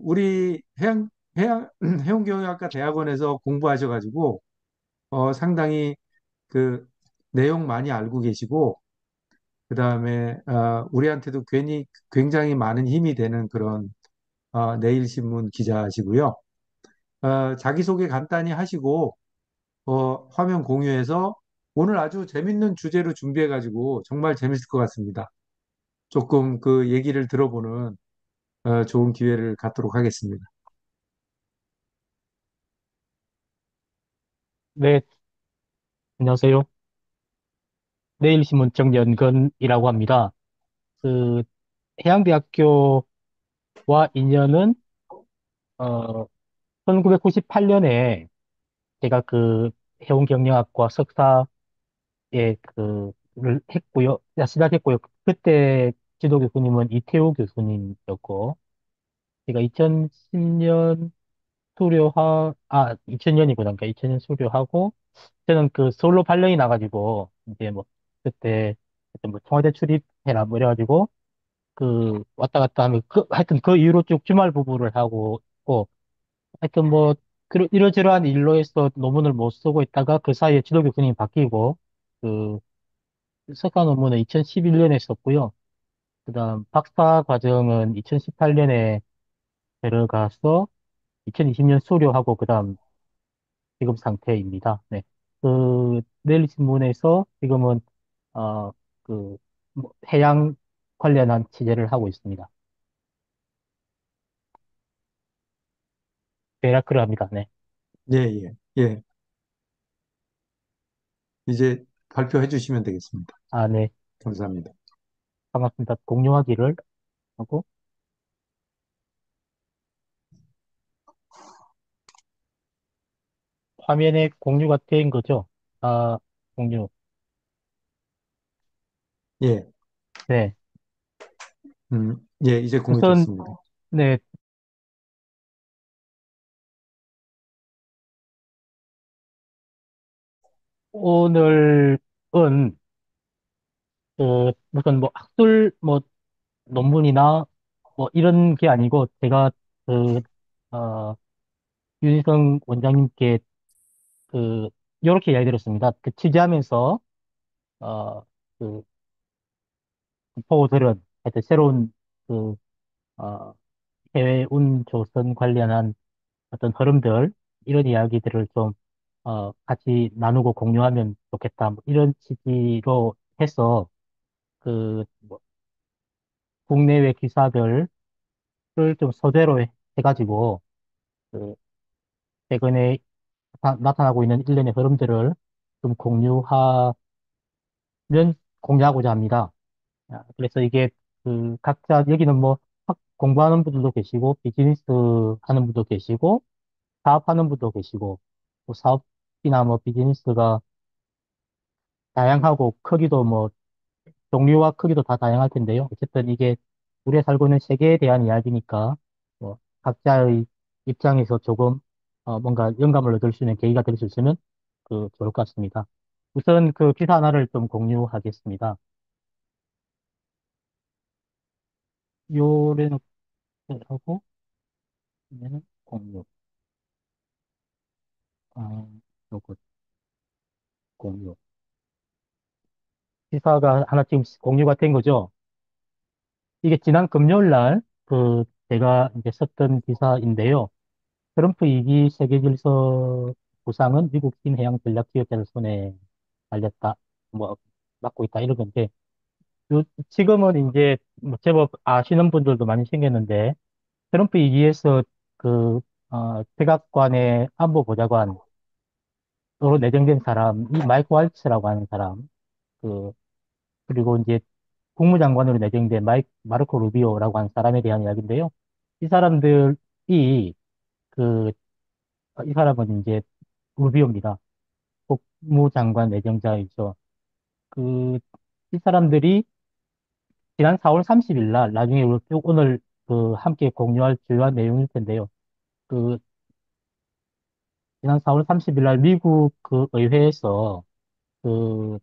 우리 해운경영학과 대학원에서 공부하셔가지고, 상당히 그 내용 많이 알고 계시고, 그 다음에, 우리한테도 굉장히 많은 힘이 되는 그런, 내일신문 기자시고요. 자기소개 간단히 하시고, 화면 공유해서 오늘 아주 재밌는 주제로 준비해가지고 정말 재밌을 것 같습니다. 조금 그 얘기를 들어보는, 좋은 기회를 갖도록 하겠습니다. 네, 안녕하세요. 내일신문 정연근이라고 합니다. 그 해양대학교와 인연은 1998년에 제가 해운경영학과 석사에 그를 했고요. 시작했고요. 그때 지도 교수님은 이태우 교수님이었고, 제가 2010년 2000년이구나. 그러니까 2000년 수료하고, 저는 서울로 발령이 나가지고, 이제 뭐, 그때, 하여튼 뭐 청와대 출입해라, 뭐 이래가지고, 왔다 갔다 하면, 하여튼 그 이후로 쭉 주말 부부를 하고 있고, 하여튼 뭐, 이러저러한 일로 해서 논문을 못 쓰고 있다가 그 사이에 지도 교수님이 바뀌고, 그, 석사 논문은 2011년에 썼고요. 그 다음 박사 과정은 2018년에 들어가서 2020년 수료하고, 그 다음 지금 상태입니다. 네. 내일신문에서 지금은, 어, 해양 관련한 취재를 하고 있습니다. 대략 그러합니다. 네. 예, 예, 예. 이제 발표해 주시면 되겠습니다. 네. 감사합니다. 반갑습니다. 공유하기를 하고, 화면에 공유가 된 거죠? 공유. 예, 네. 예, 이제 우선, 공유됐습니다. 네. 오늘은, 무슨 뭐 학술, 뭐, 논문이나, 뭐, 이런 게 아니고, 제가, 그, 어, 윤희성 원장님께, 그, 요렇게 이야기 드렸습니다. 취재하면서, 어, 그, 보고 들은, 하여튼 새로운, 그, 어, 해외 운 조선 관련한 어떤 흐름들, 이런 이야기들을 좀, 같이 나누고 공유하면 좋겠다. 뭐 이런 취지로 해서, 뭐, 국내외 기사들을 좀 소재로 해가지고, 그, 최근에 나타나고 있는 일련의 흐름들을 좀 공유하고자 합니다. 그래서 이게, 각자, 여기는 뭐, 공부하는 분들도 계시고, 비즈니스 하는 분도 계시고, 사업하는 분도 계시고, 또 사업이나 뭐 비즈니스가 다양하고 크기도 뭐 종류와 크기도 다 다양할 텐데요. 어쨌든 이게 우리가 살고 있는 세계에 대한 이야기니까 뭐 각자의 입장에서 조금 뭔가 영감을 얻을 수 있는 계기가 될 수 있으면 좋을 것 같습니다. 우선 기사 하나를 좀 공유하겠습니다. 요래는 하고 얘는 공유, 아, 요거 공유. 기사가 하나 지금 공유가 된 거죠. 이게 지난 금요일 날, 제가 이제 썼던 기사인데요. 트럼프 2기 세계 질서 부상은 미국 신해양 전략 기업자들 손에 달렸다. 뭐, 맡고 있다. 이런 건데, 지금은 이제, 뭐 제법 아시는 분들도 많이 생겼는데, 트럼프 2기에서 백악관의 안보보좌관으로 내정된 사람, 이 마이크 waltz라고 하는 사람, 그, 그리고 이제 국무장관으로 내정된 마르코 루비오라고 하는 사람에 대한 이야기인데요. 이 사람들이, 그, 이 사람은 이제 루비오입니다. 국무장관 내정자이죠. 그, 이 사람들이 지난 4월 30일 날, 나중에 우리 쭉 오늘 함께 공유할 주요한 내용일 텐데요. 그, 지난 4월 30일 날 미국 의회에서 그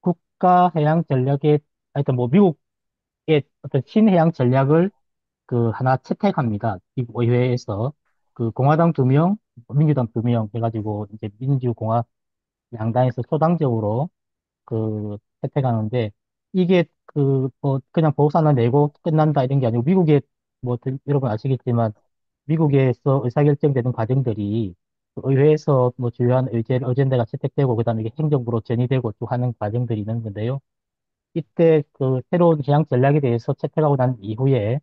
국가 해양 전략에, 하여튼 뭐 미국의 어떤 신해양 전략을 그 하나 채택합니다. 미국 의회에서 그 공화당 2명, 민주당 2명 해가지고 이제 민주공화 양당에서 초당적으로 그 채택하는데 이게 그 뭐 그냥 보고서 하나 내고 끝난다 이런 게 아니고 미국에 뭐 여러분 아시겠지만 미국에서 의사결정되는 과정들이 그 의회에서 뭐 주요한 어젠다가 채택되고 그다음에 이게 행정부로 전이되고 쭉 하는 과정들이 있는 건데요. 이때 그 새로운 해양 전략에 대해서 채택하고 난 이후에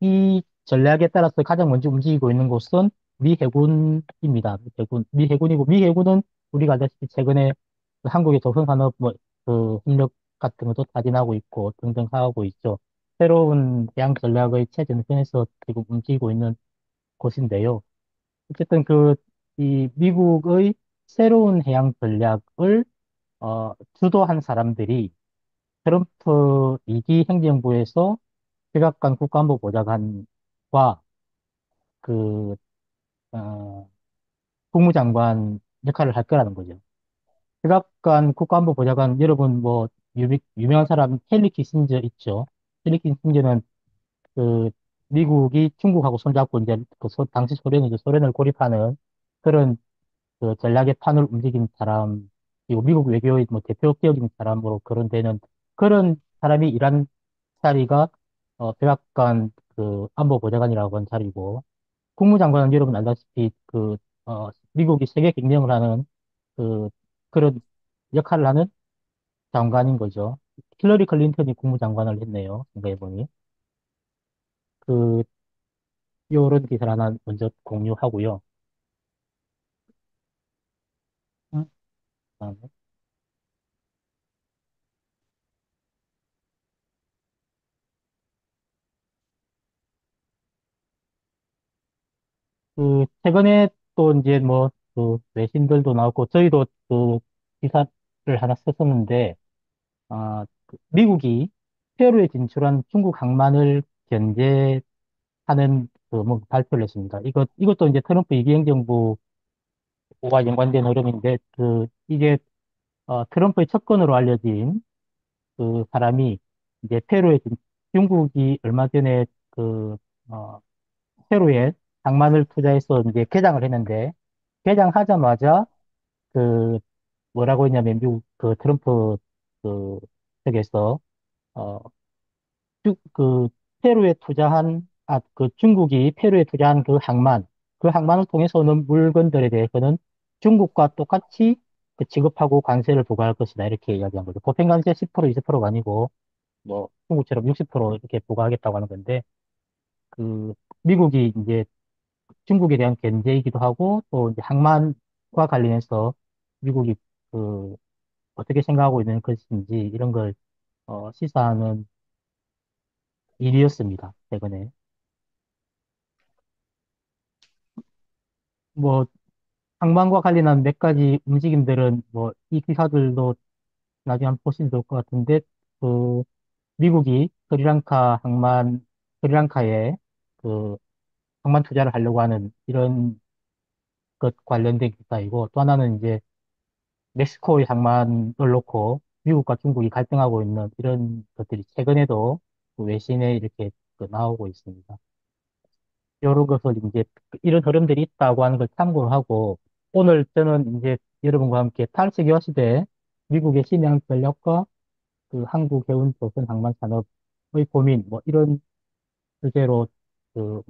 이 전략에 따라서 가장 먼저 움직이고 있는 곳은 미 해군입니다. 미 해군이고, 미 해군은 우리가 알다시피 최근에 그 한국의 조선산업 그 협력 같은 것도 타진하고 있고 등등 하고 있죠. 새로운 해양 전략의 최전선에서 지금 움직이고 있는 곳인데요. 어쨌든 이 미국의 새로운 해양 전략을, 주도한 사람들이 트럼프 2기 행정부에서 백악관 국가안보 보좌관과 그, 어, 국무장관 역할을 할 거라는 거죠. 백악관 국가안보 보좌관, 여러분 뭐, 유명한 사람 헨리 키신저 있죠. 헨리 키신저는 그, 미국이 중국하고 손잡고 이제 당시 소련이죠. 소련을 고립하는 그런 그 전략의 판을 움직인 사람, 그리고 미국 외교의 뭐 대표격인 사람으로 거론되는 그런 사람이 일한 자리가 백악관 그 안보보좌관이라고 하는 자리고, 국무장관은 여러분 알다시피 미국이 세계 경영을 하는 그, 그런 역할을 하는 장관인 거죠. 힐러리 클린턴이 국무장관을 했네요. 생각해보니. 그, 요런 기사를 하나 먼저 공유하고요. 그다음에 최근에 또 이제 뭐, 외신들도 나왔고, 저희도 기사를 하나 썼었는데, 미국이 페루에 진출한 중국 항만을 견제하는 뭐 발표를 했습니다. 이것도 이제 트럼프 2기 행정부와 연관된 흐름인데, 이게, 트럼프의 첩건으로 알려진 사람이 이제 중국이 얼마 전에 어, 페루에 항만을 투자해서 이제 개장을 했는데, 개장하자마자 그, 뭐라고 했냐면, 미국 트럼프 그 측에서, 어, 그 페루에 투자한, 중국이 페루에 투자한 그 항만을 통해서 오는 물건들에 대해서는 중국과 똑같이 지급하고 관세를 부과할 것이다. 이렇게 이야기한 거죠. 보편 관세 10%, 20%가 아니고, 뭐, 중국처럼 60% 이렇게 부과하겠다고 하는 건데, 그, 미국이 이제 중국에 대한 견제이기도 하고, 또 이제 항만과 관련해서 미국이 그, 어떻게 생각하고 있는 것인지, 이런 걸, 시사하는 일이었습니다. 최근에. 뭐, 항만과 관련한 몇 가지 움직임들은 뭐, 이 기사들도 나중에 한번 보시면 좋을 것 같은데, 그, 미국이 스리랑카에 그, 항만 투자를 하려고 하는 이런 것 관련된 기사이고, 또 하나는 이제 멕시코의 항만을 놓고 미국과 중국이 갈등하고 있는 이런 것들이 최근에도 그 외신에 이렇게 나오고 있습니다. 여러 것을 이제 이런 흐름들이 있다고 하는 걸 참고를 하고 오늘 저는 이제 여러분과 함께 탈세계화 시대 미국의 신양 전략과 한국 해운 조선 항만 산업의 고민 뭐 이런 주제로 그,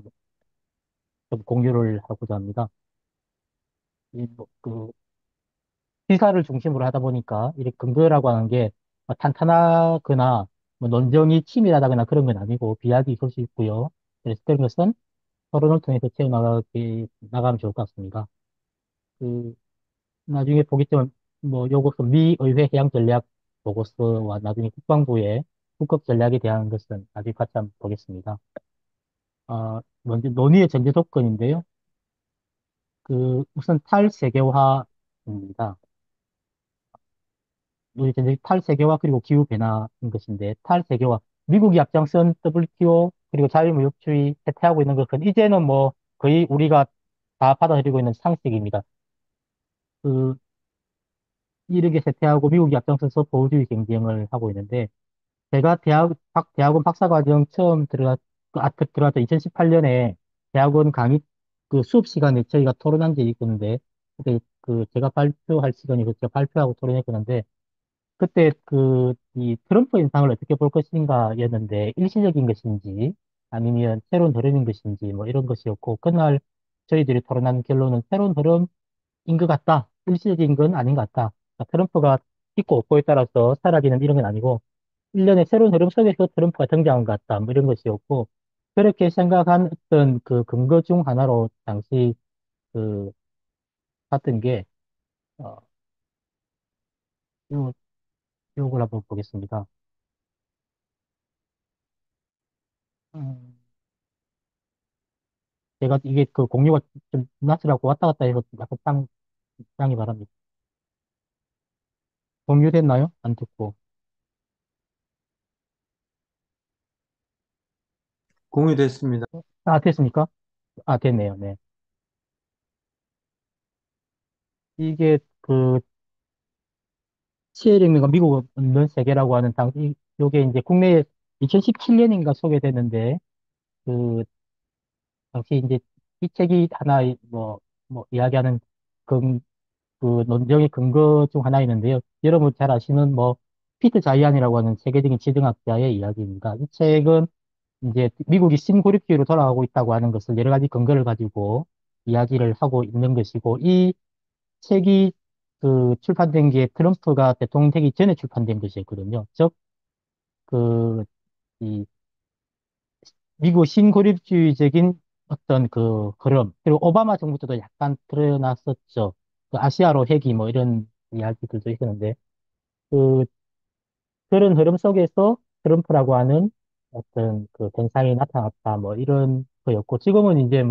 좀 공유를 하고자 합니다. 시사를 중심으로 하다 보니까 이렇게 근거라고 하는 게 탄탄하거나 뭐 논정이 치밀하다거나 그런 건 아니고 비약이 있을 수 있고요. 그래서 그런 것은 토론을 통해서 나가면 좋을 것 같습니다. 그, 나중에 보겠지만, 뭐, 요것은 미 의회 해양 전략 보고서와 나중에 국방부의 국급 전략에 대한 것은 나중에 같이 한번 보겠습니다. 먼저 논의의 전제 조건인데요. 우선 탈세계화입니다. 논의 전제 탈세계화 그리고 기후변화인 것인데, 탈세계화. 미국이 앞장선 WTO 그리고 자유무역주의 세태하고 있는 것은 이제는 뭐 거의 우리가 다 받아들이고 있는 상식입니다. 그, 이르게 세태하고 미국이 앞장서서 보호주의 경쟁을 하고 있는데, 제가 대학원 박사과정 처음 들어왔죠. 2018년에 대학원 강의 그 수업 시간에 저희가 토론한 적이 있었는데, 그때 그 제가 발표할 시간이고 제가 발표하고 토론했었는데, 그때 이 트럼프 인상을 어떻게 볼 것인가였는데, 일시적인 것인지, 아니면 새로운 흐름인 것인지, 뭐 이런 것이었고, 그날 저희들이 토론한 결론은 새로운 흐름인 것 같다. 일시적인 건 아닌 것 같다. 그러니까 트럼프가 있고 없고에 따라서 사라지는 이런 건 아니고, 일련의 새로운 흐름 속에서 트럼프가 등장한 것 같다. 뭐 이런 것이었고, 그렇게 생각한 어떤 그 근거 중 하나로 당시 그 봤던 게, 어, 요, 요걸 한번 보겠습니다. 음, 제가 이게 그 공유가 좀 낯설하고 왔다 갔다 해서 약간 땅이 바랍니다. 공유됐나요? 안 듣고. 공유됐습니다. 아, 됐습니까? 아, 됐네요. 네. 이게 CLM가 미국 없는 세계라고 하는 요게 이제 국내에 2017년인가 소개됐는데, 그, 당시 이제 이 책이 하나, 이야기하는 근, 그 논쟁의 근거 중 하나 있는데요. 여러분 잘 아시는 피트 자이안이라고 하는 세계적인 지정학자의 이야기입니다. 이 책은 이제 미국이 신고립주의로 돌아가고 있다고 하는 것을 여러 가지 근거를 가지고 이야기를 하고 있는 것이고, 이 책이 출판된 게 트럼프가 대통령 되기 전에 출판된 것이었거든요. 즉, 그, 이 미국 신고립주의적인 어떤 그 흐름, 그리고 오바마 정부 때도 약간 드러났었죠. 그 아시아로 핵이 뭐 이런 이야기들도 있었는데, 그, 그런 흐름 속에서 트럼프라고 하는 어떤 그 현상이 나타났다, 뭐 이런 거였고, 지금은 이제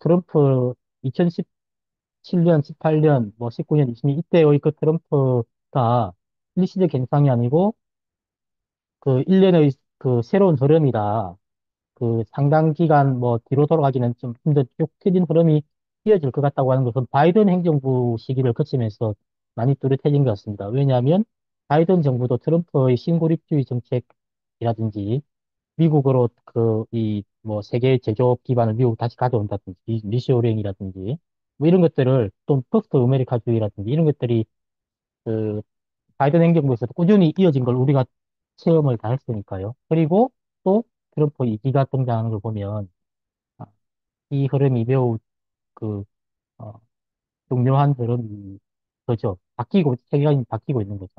트럼프 2017년, 18년, 19년, 20년, 이때의 그 트럼프가 일시적 현상이 아니고, 그 일련의 그 새로운 흐름이다. 그 상당 기간 뒤로 돌아가기는 좀 힘든 쭉 트인 흐름이 이어질 것 같다고 하는 것은 바이든 행정부 시기를 거치면서 많이 뚜렷해진 것 같습니다. 왜냐하면 바이든 정부도 트럼프의 신고립주의 정책이라든지 미국으로 세계 제조업 기반을 미국 다시 가져온다든지 리쇼어링이라든지 뭐 이런 것들을 또 포스트 아메리카주의라든지 이런 것들이 그 바이든 행정부에서도 꾸준히 이어진 걸 우리가 체험을 다 했으니까요. 그리고 또 트럼프 2기가 등장하는 걸 보면 아, 이 흐름이 매우 그, 어, 중요한 흐름이 거죠. 세계관이 바뀌고 있는 거죠.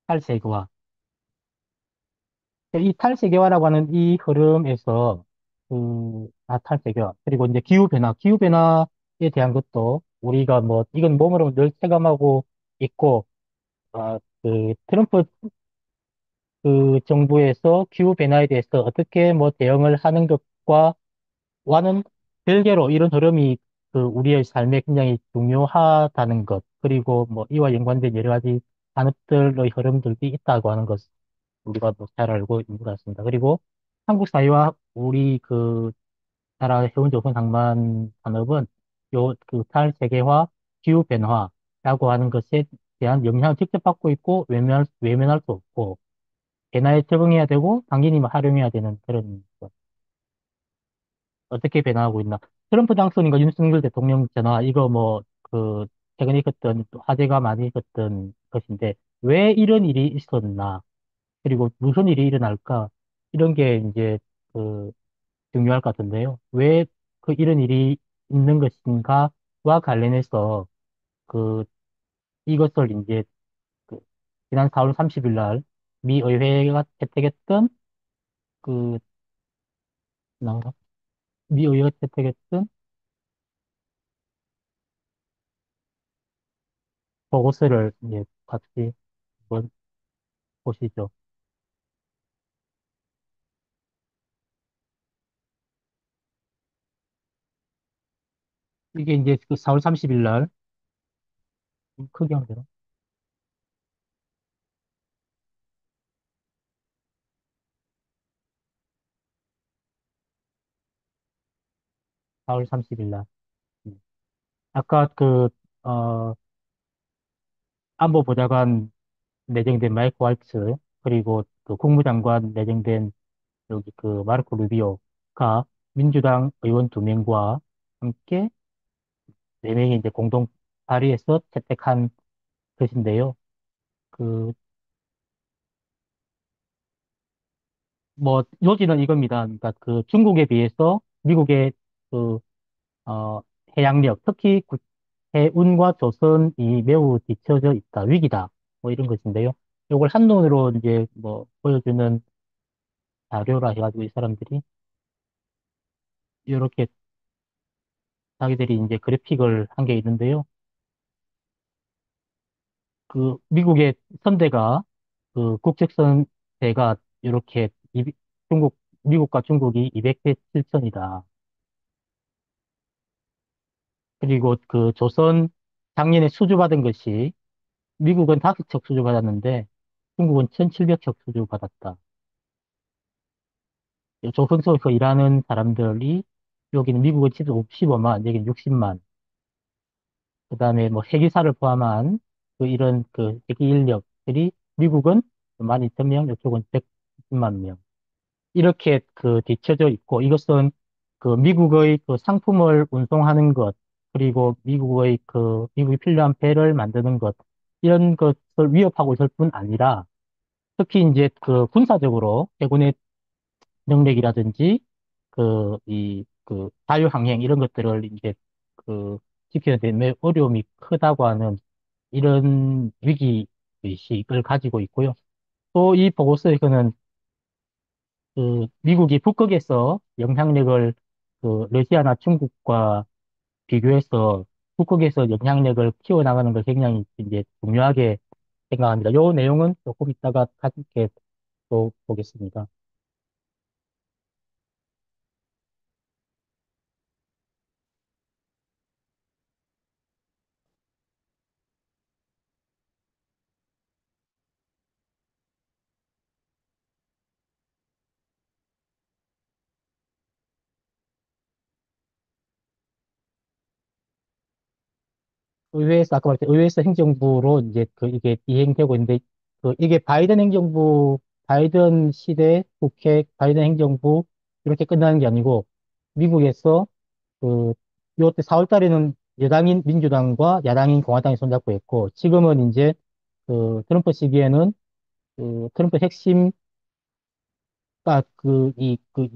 탈세계화. 이 탈세계화라고 하는 이 흐름에서 탈세계화. 그리고 이제 기후변화에 대한 것도 우리가 이건 몸으로 늘 체감하고 있고, 트럼프 정부에서 기후변화에 대해서 어떻게 대응을 하는 것과 와는 별개로 이런 흐름이 우리의 삶에 굉장히 중요하다는 것, 그리고 이와 연관된 여러 가지 산업들의 흐름들이 있다고 하는 것, 우리가 잘 알고 있는 것 같습니다. 그리고 한국 사회와 우리 나라 해운조선 항만 산업은 탈세계화, 기후변화라고 하는 것에 대한 영향을 직접 받고 있고, 외면할 수 없고, 변화에 적응해야 되고, 당연히 활용해야 되는 그런 것. 어떻게 변화하고 있나. 트럼프 당선인과 윤석열 대통령 전화, 이거 최근에 있었던, 또 화제가 많이 있었던 것인데, 왜 이런 일이 있었나, 그리고 무슨 일이 일어날까, 이런 게 이제, 그, 중요할 것 같은데요. 왜 이런 일이 있는 것인가와 관련해서, 그, 이것을 이제, 그, 지난 4월 30일 날, 미 의회가 채택했던, 그, 나가 미 의회가 채택했던 보고서를 이제 같이 한번 보시죠. 이게 이제 그 4월 30일 날, 크게 하면 되나? 4월 30일 날. 음. 아까 어, 안보보좌관 내정된 마이크 waltz, 그리고 그 국무장관 내정된 여기 그 마르코 루비오가 민주당 의원 두 명과 함께 네 명이 이제 공동 발의해서 채택한 것인데요. 그, 요지는 이겁니다. 그러니까 그 중국에 비해서 미국의 그, 어, 해양력, 특히 해운과 조선이 매우 뒤처져 있다, 위기다, 뭐 이런 것인데요. 이걸 한눈으로 이제 뭐 보여주는 자료라 해가지고 이 사람들이 이렇게 자기들이 이제 그래픽을 한 게 있는데요. 그 미국의 선대가 그 국책선대가 이렇게 미국과 중국이 200대 7천이다. 그리고 그 조선 작년에 수주받은 것이 미국은 5척 수주받았는데 중국은 1,700척 수주받았다. 조선소에서 일하는 사람들이 여기는 미국은 15만, 여기는 60만. 그다음에 뭐 회계사를 포함한 그 이런 그 회계 인력들이 미국은 12,000명, 이쪽은 110만 명. 이렇게 그 뒤쳐져 있고 이것은 그 미국의 그 상품을 운송하는 것, 그리고 미국이 필요한 배를 만드는 것, 이런 것을 위협하고 있을 뿐 아니라 특히 이제 그 군사적으로 해군의 능력이라든지 자유항행 이런 것들을 이제 그 지키는 데 어려움이 크다고 하는 이런 위기의식을 가지고 있고요. 또 이 보고서에서는 그 미국이 북극에서 영향력을 그 러시아나 중국과 비교해서 북극에서 영향력을 키워나가는 걸 굉장히 이제 중요하게 생각합니다. 요 내용은 조금 이따가 가볍게 또 보겠습니다. 아까 말했던 의회에서 행정부로 이제 이게 이행되고 있는데, 이게 바이든 시대 국회, 바이든 행정부, 이렇게 끝나는 게 아니고, 미국에서 그, 요때 4월 달에는 여당인 민주당과 야당인 공화당이 손잡고 있고, 지금은 이제 트럼프 시기에는 트럼프 핵심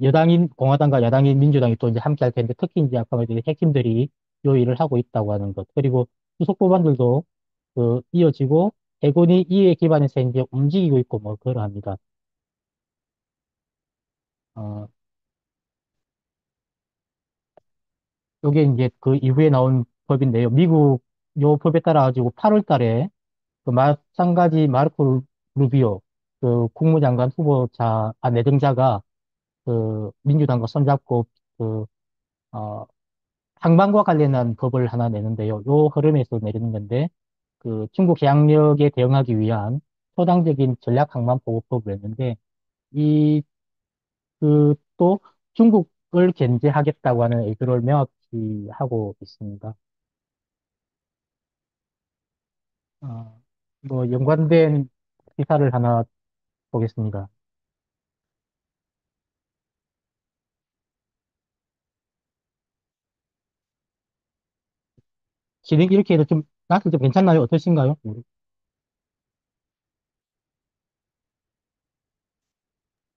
여당인 공화당과 야당인 민주당이 또 이제 함께 할 텐데, 특히 이제 아까 말했던 핵심들이 요 일을 하고 있다고 하는 것. 그리고 후속 법안들도 이어지고, 해군이 이에 기반해서 이제 움직이고 있고, 뭐, 그러합니다. 어, 요게 이제 그 이후에 나온 법인데요. 미국 요 법에 따라 가지고 8월 달에 마찬가지 마르코 루비오, 국무장관 내정자가 민주당과 손잡고 그, 어, 항만과 관련한 법을 하나 내는데요. 요 흐름에서 내리는 건데, 중국 해양력에 대응하기 위한 초당적인 전략 항만 보호법을 냈는데, 이, 또 중국을 견제하겠다고 하는 의도를 명확히 하고 있습니다. 어, 연관된 기사를 하나 보겠습니다. 진행 이렇게 해도 나한테 좀 괜찮나요? 어떠신가요?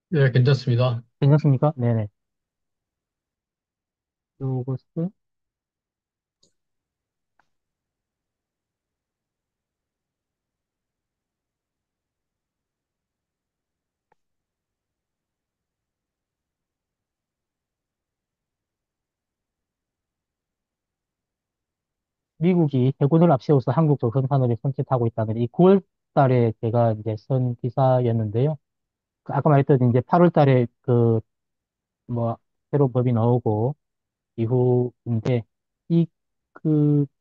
네, 괜찮습니다. 괜찮습니까? 네네. 요것은 미국이 해군을 앞세워서 한국 조선산업에 손짓하고 있다는 이 9월 달에 제가 이제 쓴 기사였는데요. 아까 말했던 이제 8월 달에 뭐, 새로운 법이 나오고 이후인데, 이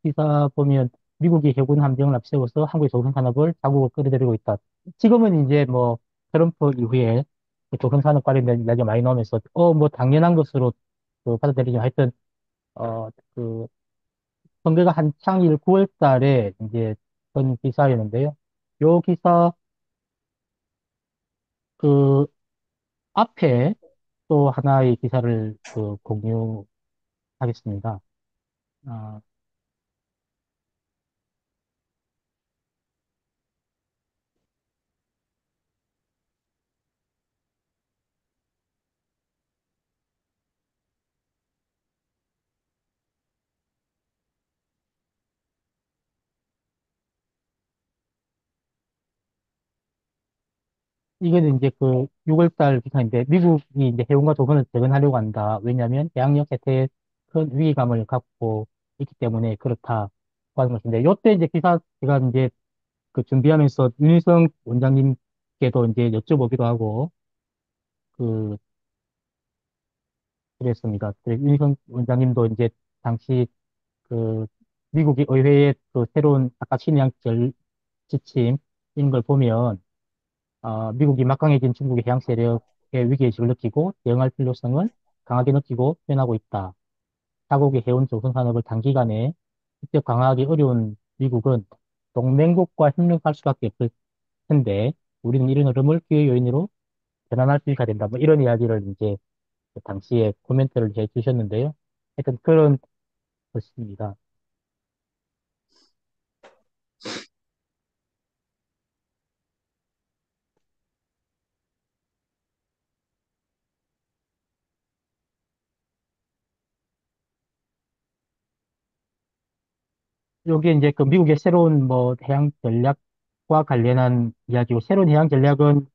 기사 보면 미국이 해군 함정을 앞세워서 한국의 조선산업을 자국으로 끌어들이고 있다. 지금은 이제 뭐, 트럼프 이후에 조선산업 관련된 이야기가 많이 나오면서, 뭐, 당연한 것으로 받아들이죠. 하여튼, 그, 선거가 한창일 9월 달에 이제 던 기사였는데요. 요 기사, 그, 앞에 또 하나의 기사를 공유하겠습니다. 아, 이게 이제 6월 달 기사인데, 미국이 이제 해운과 도건을 재건하려고 한다. 왜냐하면 대항력 해태에 큰 위기감을 갖고 있기 때문에 그렇다고 하는 것인데, 요때 이제 기사 제가 이제 준비하면서 윤희성 원장님께도 이제 여쭤보기도 하고, 그, 그랬습니다. 윤희성 원장님도 이제 당시 그, 미국의 의회의 새로운 아까 신량 지침, 이런 걸 보면, 미국이 막강해진 중국의 해양 세력의 위기의식을 느끼고 대응할 필요성을 강하게 느끼고 표현하고 있다. 타국의 해운 조선 산업을 단기간에 직접 강화하기 어려운 미국은 동맹국과 협력할 수밖에 없을 텐데, 우리는 이런 흐름을 기회 요인으로 전환할 수 있어야 된다. 뭐 이런 이야기를 이제 그 당시에 코멘트를 해 주셨는데요. 하여튼 그런 것입니다. 요게 이제 미국의 새로운 뭐 해양 전략과 관련한 이야기고, 새로운 해양 전략은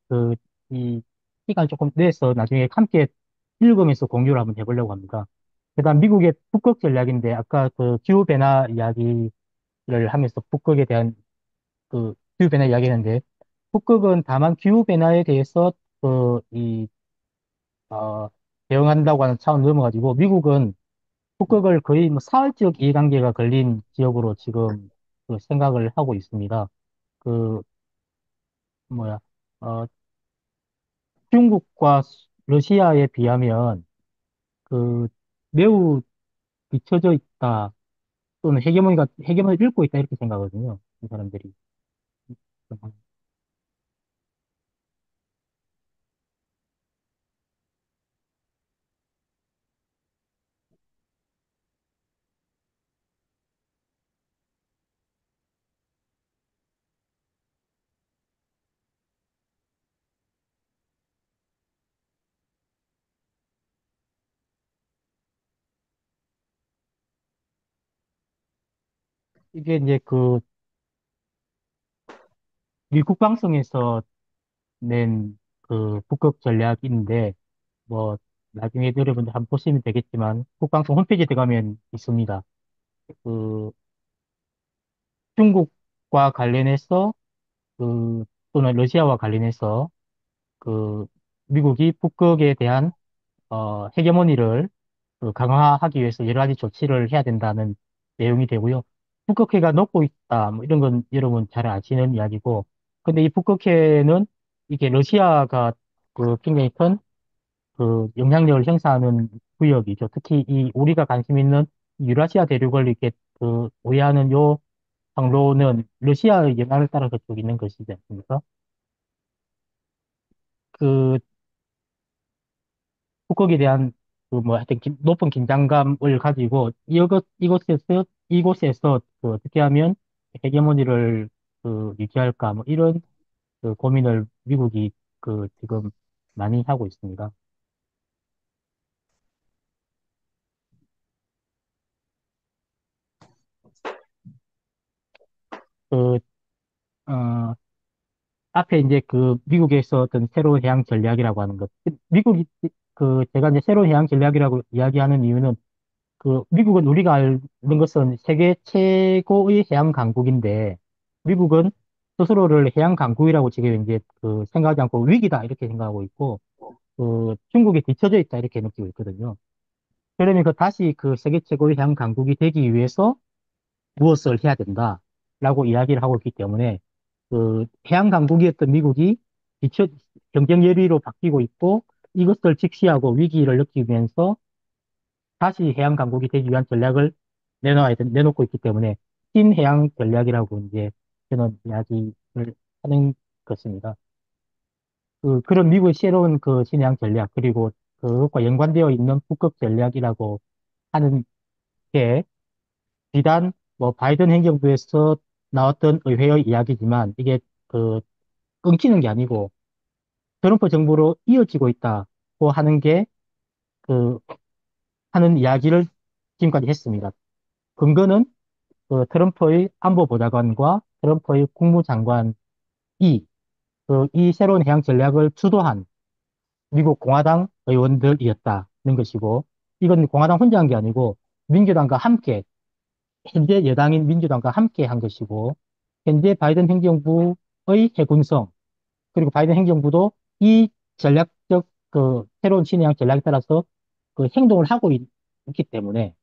이 시간 조금 내서 나중에 함께 읽으면서 공유를 한번 해보려고 합니다. 그다음 미국의 북극 전략인데, 아까 기후 변화 이야기를 하면서 북극에 대한 기후 변화 이야기했는데, 북극은 다만 기후 변화에 대해서 어, 대응한다고 하는 차원 넘어가지고, 미국은 북극을 거의 뭐 사활적 이해관계가 걸린 지역으로 지금 생각을 하고 있습니다. 그, 뭐야, 어, 중국과 러시아에 비하면 그 매우 뒤처져 있다, 또는 헤게모니를 잃고 있다, 이렇게 생각하거든요. 이 사람들이. 이게 이제 미 국방성에서 낸 북극 전략인데, 뭐, 나중에 여러분들 한번 보시면 되겠지만, 국방성 홈페이지에 들어가면 있습니다. 그, 중국과 관련해서, 또는 러시아와 관련해서, 그, 미국이 북극에 대한, 헤게모니를 강화하기 위해서 여러 가지 조치를 해야 된다는 내용이 되고요. 북극해가 녹고 있다, 뭐 이런 건 여러분 잘 아시는 이야기고, 근데 이 북극해는 이게 러시아가 굉장히 큰 영향력을 행사하는 구역이죠. 특히 우리가 관심 있는 유라시아 대륙을 이렇게 오해하는 요 항로는 러시아의 영향을 따라서 쭉 있는 것이지 않습니까? 그 북극에 대한 하여튼 높은 긴장감을 가지고 이곳에서 어떻게 하면 헤게모니를 유지할까, 뭐 이런 고민을 미국이 지금 많이 하고 있습니다. 그, 어, 앞에 이제 미국에서 어떤 새로운 해양 전략이라고 하는 것. 미국이, 제가 이제 새로운 해양 전략이라고 이야기하는 이유는, 미국은 우리가 아는 것은 세계 최고의 해양 강국인데, 미국은 스스로를 해양 강국이라고 지금 이제 생각하지 않고 위기다, 이렇게 생각하고 있고, 중국에 뒤처져 있다, 이렇게 느끼고 있거든요. 그러면 다시 세계 최고의 해양 강국이 되기 위해서 무엇을 해야 된다라고 이야기를 하고 있기 때문에, 해양 강국이었던 미국이 뒤처 경쟁 열의로 바뀌고 있고, 이것을 직시하고 위기를 느끼면서 다시 해양 강국이 되기 위한 전략을 내놓고 있기 때문에 신해양 전략이라고 이제 저는 이야기를 하는 것입니다. 그런 미국의 새로운 그 신해양 전략, 그리고 그것과 연관되어 있는 북극 전략이라고 하는 게 비단 뭐 바이든 행정부에서 나왔던 의회의 이야기지만 이게 그 끊기는 게 아니고 트럼프 정부로 이어지고 있다고 하는 게 그 하는 이야기를 지금까지 했습니다. 근거는 그 트럼프의 안보보좌관과 트럼프의 국무장관이 이 새로운 해양 전략을 주도한 미국 공화당 의원들이었다는 것이고, 이건 공화당 혼자 한 게 아니고 민주당과 함께, 현재 여당인 민주당과 함께 한 것이고, 현재 바이든 행정부의 해군성, 그리고 바이든 행정부도 이 전략적 새로운 신해양 전략에 따라서 그 행동을 하고 기 때문에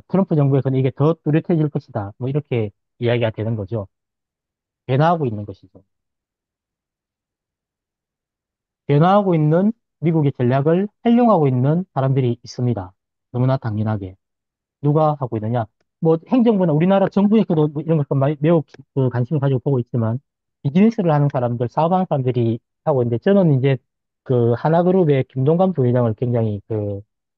트럼프 정부에서는 이게 더 뚜렷해질 것이다. 뭐 이렇게 이야기가 되는 거죠. 변화하고 있는 것이죠. 변화하고 있는 미국의 전략을 활용하고 있는 사람들이 있습니다. 너무나 당연하게. 누가 하고 있느냐? 뭐 행정부나 우리나라 정부에서도 뭐 이런 것도 매우 그 관심을 가지고 보고 있지만 비즈니스를 하는 사람들, 사업하는 사람들이 하고 있는데 저는 이제 그 하나그룹의 김동관 부회장을 굉장히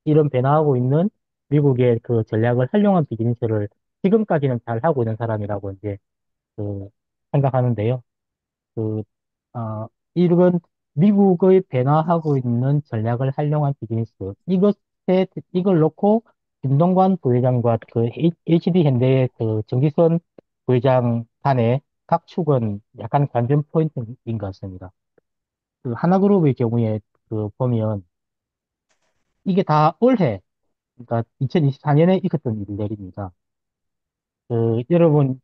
이런 변화하고 있는 미국의 그 전략을 활용한 비즈니스를 지금까지는 잘 하고 있는 사람이라고 이제 그 생각하는데요. 그, 어, 이건 미국의 변화하고 있는 전략을 활용한 비즈니스. 이걸 놓고 김동관 부회장과 HD 현대의 그 정기선 부회장 간의 각 축은 약간 관전 포인트인 것 같습니다. 그 하나그룹의 경우에 보면 이게 다 올해, 그러니까 2024년에 있었던 일들입니다. 여러분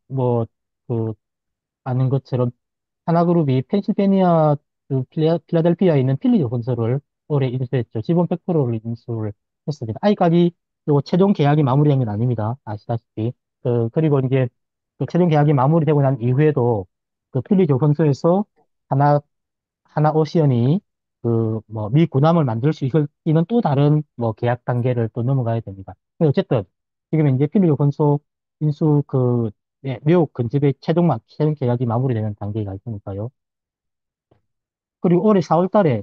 그 아는 것처럼 하나그룹이 펜실베니아 필라델피아에 있는 필리조 건설을 올해 인수했죠. 지분 100%를 인수를 했습니다. 아직까지 요 최종 계약이 마무리된 건 아닙니다. 아시다시피. 그리고 이제 그 최종 계약이 마무리되고 난 이후에도 그 필리조 건설에서 하나 하나오시언이 뭐 미 군함을 만들 수 있는 또 다른 뭐 계약 단계를 또 넘어가야 됩니다. 근데 어쨌든 지금 이제 필리조 건설 인수 미국 근접의 최종 계약이 마무리되는 단계가 있으니까요. 그리고 올해 4월 달에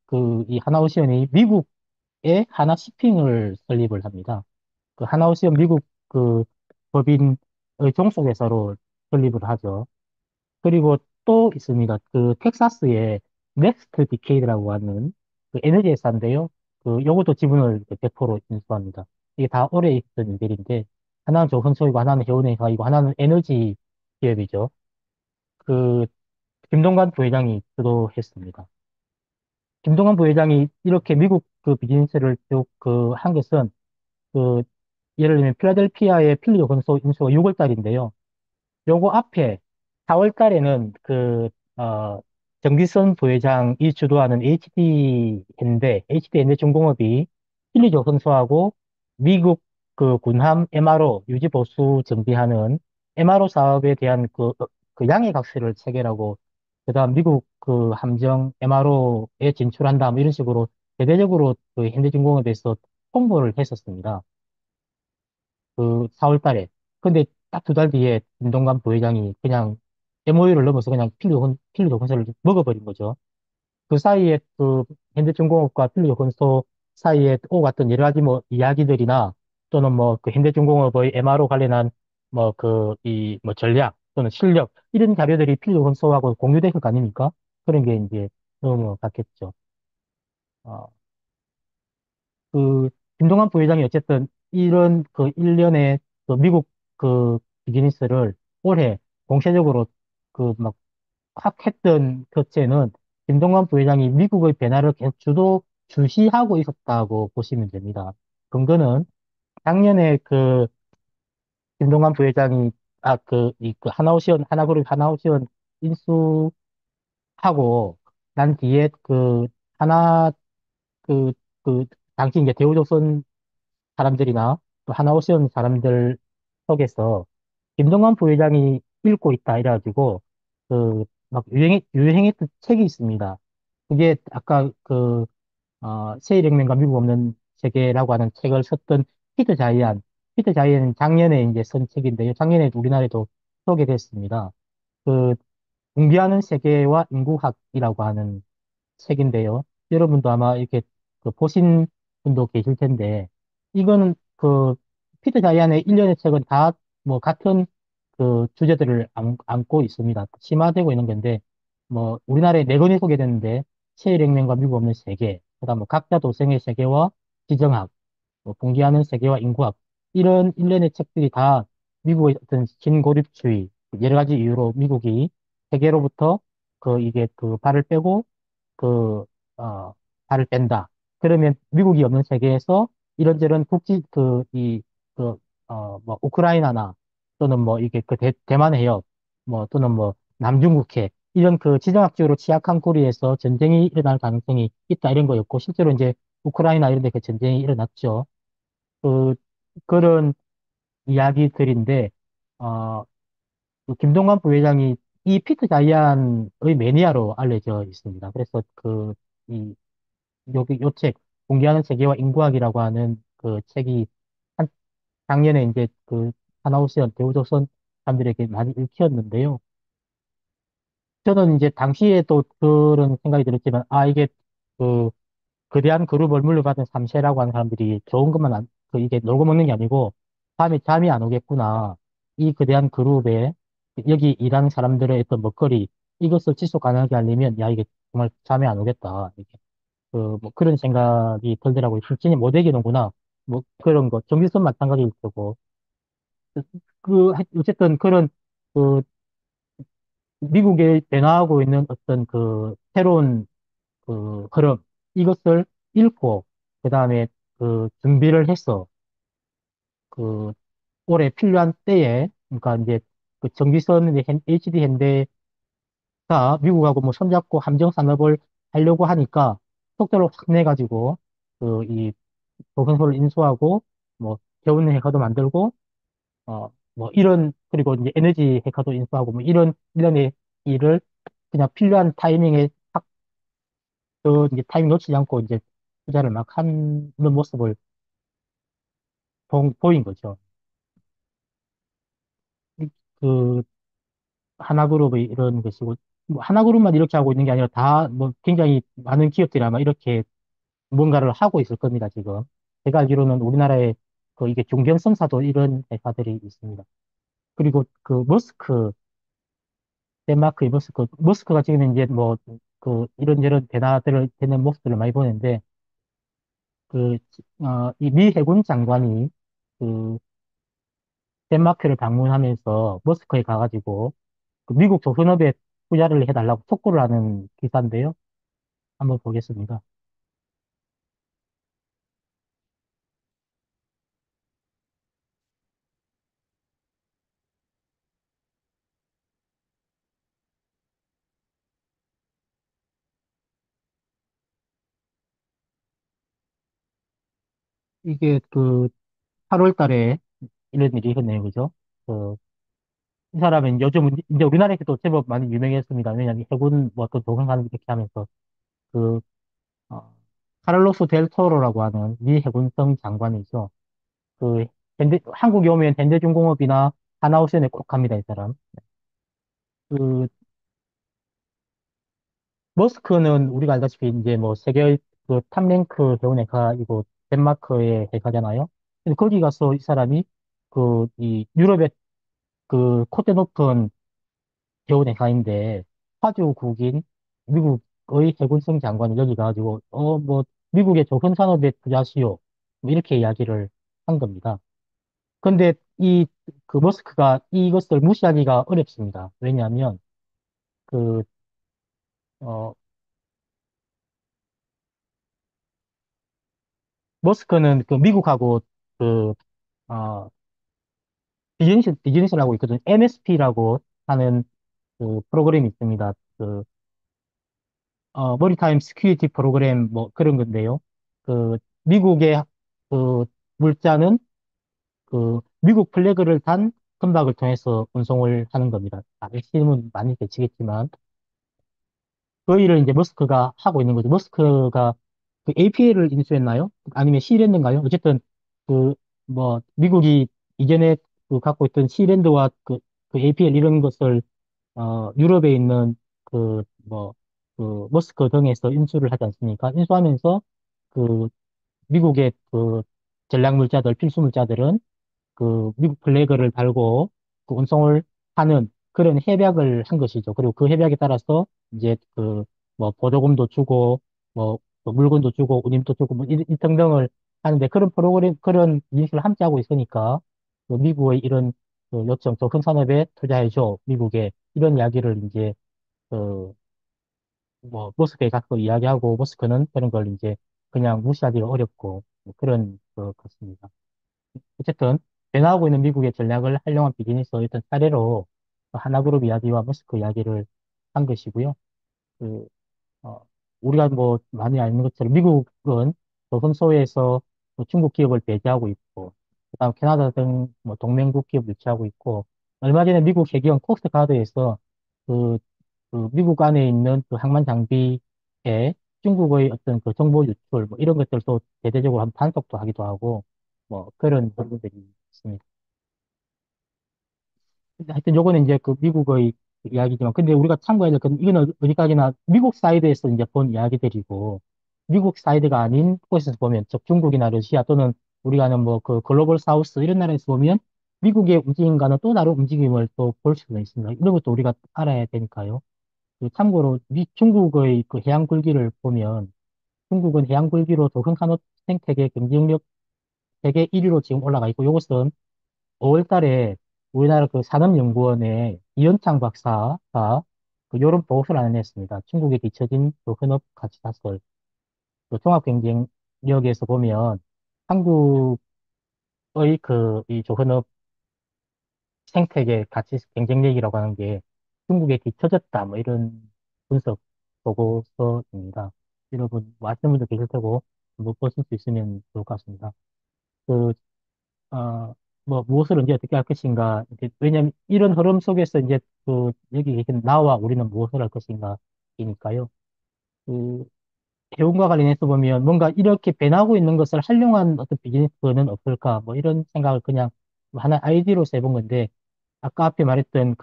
그, 이 하나오시언이 미국에 하나시핑을 설립을 합니다. 그 하나오시언 미국 법인의 종속회사로 설립을 하죠. 그리고 또 있습니다. 텍사스에 넥스트 디케이드라고 하는 에너지 회사인데요. 요것도 지분을 100% 인수합니다. 이게 다 올해 있었던 일들인데, 하나는 조선소이고, 하나는 해운회사이고, 하나는 에너지 기업이죠. 그, 김동관 부회장이 주도했습니다. 김동관 부회장이 이렇게 미국 비즈니스를 쭉 한 것은, 그, 예를 들면 필라델피아의 필리오 건소 인수가 6월 달인데요. 요거 앞에 4월 달에는 정기선 부회장이 주도하는 HD현대중공업이 필리조 선수하고 미국 군함 MRO 유지 보수 정비하는 MRO 사업에 대한 그 양해각서를 체결하고 그다음 미국 함정 MRO에 진출한다 뭐 이런 식으로 대대적으로 현대중공업에서 홍보를 했었습니다. 4월 달에. 근데 딱 2달 뒤에 김동관 부회장이 그냥 MOU를 넘어서 그냥 필리조 건설을 먹어버린 거죠. 그 사이에 현대중공업과 필리조 건설 사이에 오고 갔던 여러 가지 뭐 이야기들이나 또는 뭐 현대중공업의 MRO 관련한 뭐 전략 또는 실력 이런 자료들이 필리조 건설하고 공유될 것 아닙니까? 그런 게 이제 넘어갔겠죠. 어, 김동완 부회장이 어쨌든 이런 일련의 미국 비즈니스를 올해 공세적으로 막 확 했던 것째는 김동완 부회장이 미국의 변화를 계속 주시하고 있었다고 보시면 됩니다. 근거는 작년에 김동완 부회장이 하나그룹 하나오시언 인수하고 난 뒤에 하나 그, 당시 이제 대우조선 사람들이나 또 하나오션 사람들 속에서 김동완 부회장이 읽고 있다 이래가지고 막 유행했던 책이 있습니다. 그게 아까 세일혁명과 미국 없는 세계라고 하는 책을 썼던 피터 자이안. 피터 자이안은 작년에 이제 쓴 책인데요. 작년에 우리나라에도 소개됐습니다. 그 공비하는 세계와 인구학이라고 하는 책인데요. 여러분도 아마 이렇게 그 보신 분도 계실 텐데, 이거는 그 피터 자이안의 일련의 책은 다 뭐 같은 그 주제들을 안고 있습니다. 심화되고 있는 건데, 뭐 우리나라에 네 권이 소개됐는데, 세일혁명과 미국 없는 세계, 그다음 뭐 각자 도생의 세계와 지정학, 뭐 봉기하는 세계와 인구학, 이런 일련의 책들이 다 미국의 어떤 신고립주의, 여러 가지 이유로 미국이 세계로부터 그 이게 그 발을 빼고 그, 발을 뺀다. 그러면 미국이 없는 세계에서 이런저런 뭐, 우크라이나나 또는 뭐, 이게 그 대만 해협, 뭐, 또는 뭐, 남중국해, 이런 그 지정학적으로 취약한 고리에서 전쟁이 일어날 가능성이 있다, 이런 거였고, 실제로 이제 우크라이나 이런 데 그 전쟁이 일어났죠. 그, 그런 이야기들인데, 어, 그 김동관 부회장이 이 피터 자이안의 매니아로 알려져 있습니다. 그래서 이 여기 요 책, 공개하는 세계와 인구학이라고 하는 그 책이 한, 작년에 이제 그 하나오션, 대우조선 사람들에게 많이 읽혔는데요. 저는 이제 당시에도 그런 생각이 들었지만, 이게 그, 거대한 그룹을 물려받은 3세라고 하는 사람들이 좋은 것만 이게 놀고 먹는 게 아니고, 밤에 잠이 안 오겠구나. 이 거대한 그룹에 여기 일하는 사람들의 어떤 먹거리, 이것을 지속 가능하게 하려면, 야, 이게 정말 잠이 안 오겠다. 뭐 그런 생각이 들더라고요. 출진이 못 이기는구나. 뭐 그런 거. 정규선 마찬가지일 거고. 어쨌든 그런, 그, 미국에 변화하고 있는 어떤 그 새로운 흐름. 이것을 읽고, 그 다음에 준비를 해서, 그, 올해 필요한 때에, 그러니까 이제 정기선 HD 현대가 미국하고 뭐 손잡고 함정 산업을 하려고 하니까 속도를 확 내가지고, 이 보건소를 인수하고, 뭐, 재원 해커도 만들고, 그리고 이제 에너지 해커도 인수하고, 뭐, 이런 일을 그냥 필요한 타이밍에 이제 타이밍 놓치지 않고 이제 투자를 막 하는 모습을 보인 거죠. 이- 그, 하나그룹의 이런 것이고, 뭐, 하나그룹만 이렇게 하고 있는 게 아니라 뭐, 굉장히 많은 기업들이 아마 이렇게 뭔가를 하고 있을 겁니다, 지금. 제가 알기로는 우리나라에 이게 중견성사도 이런 회사들이 있습니다. 그리고 덴마크의 머스크가 지금 이제 뭐, 이런저런 되는 모습들을 많이 보는데, 이 미 해군 장관이 그, 덴마크를 방문하면서 머스크에 가가지고, 미국 조선업에 투자를 해달라고 촉구를 하는 기사인데요. 한번 보겠습니다. 이게 8월 달에 이런 일이 있었네요. 그죠? 이 사람은 요즘 이제 우리나라에서도 제법 많이 유명했습니다. 왜냐하면 해군 뭐 어떤 조선사는 이렇게 하면서 그, 어, 카를로스 델 토로라고 하는 미 해군성 장관이죠. 한국에 오면 현대중공업이나 하나오션에 꼭 갑니다, 이 사람. 그, 머스크는 우리가 알다시피 이제 뭐 세계 탑랭크 해운 회사이고 덴마크의 회사잖아요. 근데 거기 가서 이 사람이 이 유럽의 콧대 높은 해운 회사인데 파주국인 미국의 해군성 장관이 여기 가가지고 뭐 미국의 조선 산업에 투자하시오. 뭐 이렇게 이야기를 한 겁니다. 근데 머스크가 이것을 무시하기가 어렵습니다. 왜냐하면, 그, 어, 머스크는 미국하고 그, 어, 비즈니스를 하고 있거든요. MSP라고 하는 프로그램이 있습니다. 머리타임 스큐리티 프로그램 뭐 그런 건데요. 미국의 그 물자는 미국 플래그를 단 선박을 통해서 운송을 하는 겁니다. 아시는 많이 계시겠지만, 그 일을 이제 머스크가 하고 있는 거죠. 머스크가 그 APL을 인수했나요? 아니면 시랜드인가요? 어쨌든 그 뭐 미국이 이전에 그 갖고 있던 시랜드와 그 APL 이런 것을 유럽에 있는 그 머스크 등에서 인수를 하지 않습니까? 인수하면서 그 미국의 그 전략 물자들, 필수 물자들은 그 미국 플래그를 달고 그 운송을 하는 그런 협약을 한 것이죠. 그리고 그 협약에 따라서 이제 그 뭐 보조금도 주고 뭐 물건도 주고 운임도 주고 뭐 등등을 하는데 그런 프로그램 그런 인식을 함께 하고 있으니까 그 미국의 이런 그 요청 조선 산업에 투자해줘 미국에 이런 이야기를 이제 그 뭐 머스크에 가서 이야기하고 머스크는 그런 걸 이제 그냥 무시하기가 어렵고 뭐 그런 것 같습니다. 어쨌든 변화하고 있는 미국의 전략을 활용한 비즈니스의 어떤 사례로 하나그룹 이야기와 머스크 이야기를 한 것이고요. 그, 어, 우리가 뭐 많이 아는 것처럼 미국은 조선소에서 뭐 중국 기업을 배제하고 있고, 그다음 캐나다 등 뭐 동맹국 기업 유치하고 있고, 얼마 전에 미국 해경 코스트가드에서 그, 그 미국 안에 있는 그 항만 장비에 중국의 어떤 그 정보 유출 뭐 이런 것들도 대대적으로 한 단속도 하기도 하고, 뭐 그런 부분들이 있습니다. 근데 하여튼 요거는 이제 그 미국의 이야기지만, 근데 우리가 참고해야 될 건, 이건 어디까지나 미국 사이드에서 이제 본 이야기들이고, 미국 사이드가 아닌 곳에서 보면, 즉 중국이나 러시아 또는 우리가 아는 뭐 그 글로벌 사우스 이런 나라에서 보면, 미국의 움직임과는 또 다른 움직임을 또 볼 수가 있습니다. 이런 것도 우리가 알아야 되니까요. 그 참고로 중국의 그 해양 굴기를 보면, 중국은 해양 굴기로 조선 산업 생태계 경쟁력 세계 1위로 지금 올라가 있고, 이것은 5월 달에 우리나라 그 산업연구원의 이현창 박사가 그 요런 보고서를 하나 냈습니다. 중국에 뒤처진 그 현업 가치 사슬. 그 종합 경쟁력에서 보면 한국의 그 이 조현업 생태계 가치 경쟁력이라고 하는 게 중국에 뒤처졌다. 뭐 이런 분석 보고서입니다. 여러분 뭐 아시는 분도 계실 테고 못 보실 수 있으면 좋을 것 같습니다. 그 뭐, 무엇을 언제 어떻게 할 것인가. 이제 왜냐면 이런 흐름 속에서 이제 여기 계신 나와 우리는 무엇을 할 것인가. 이니까요. 그, 해운과 관련해서 보면 뭔가 이렇게 변하고 있는 것을 활용한 어떤 비즈니스는 없을까. 뭐 이런 생각을 그냥 하나 아이디어로 해본 건데, 아까 앞에 말했던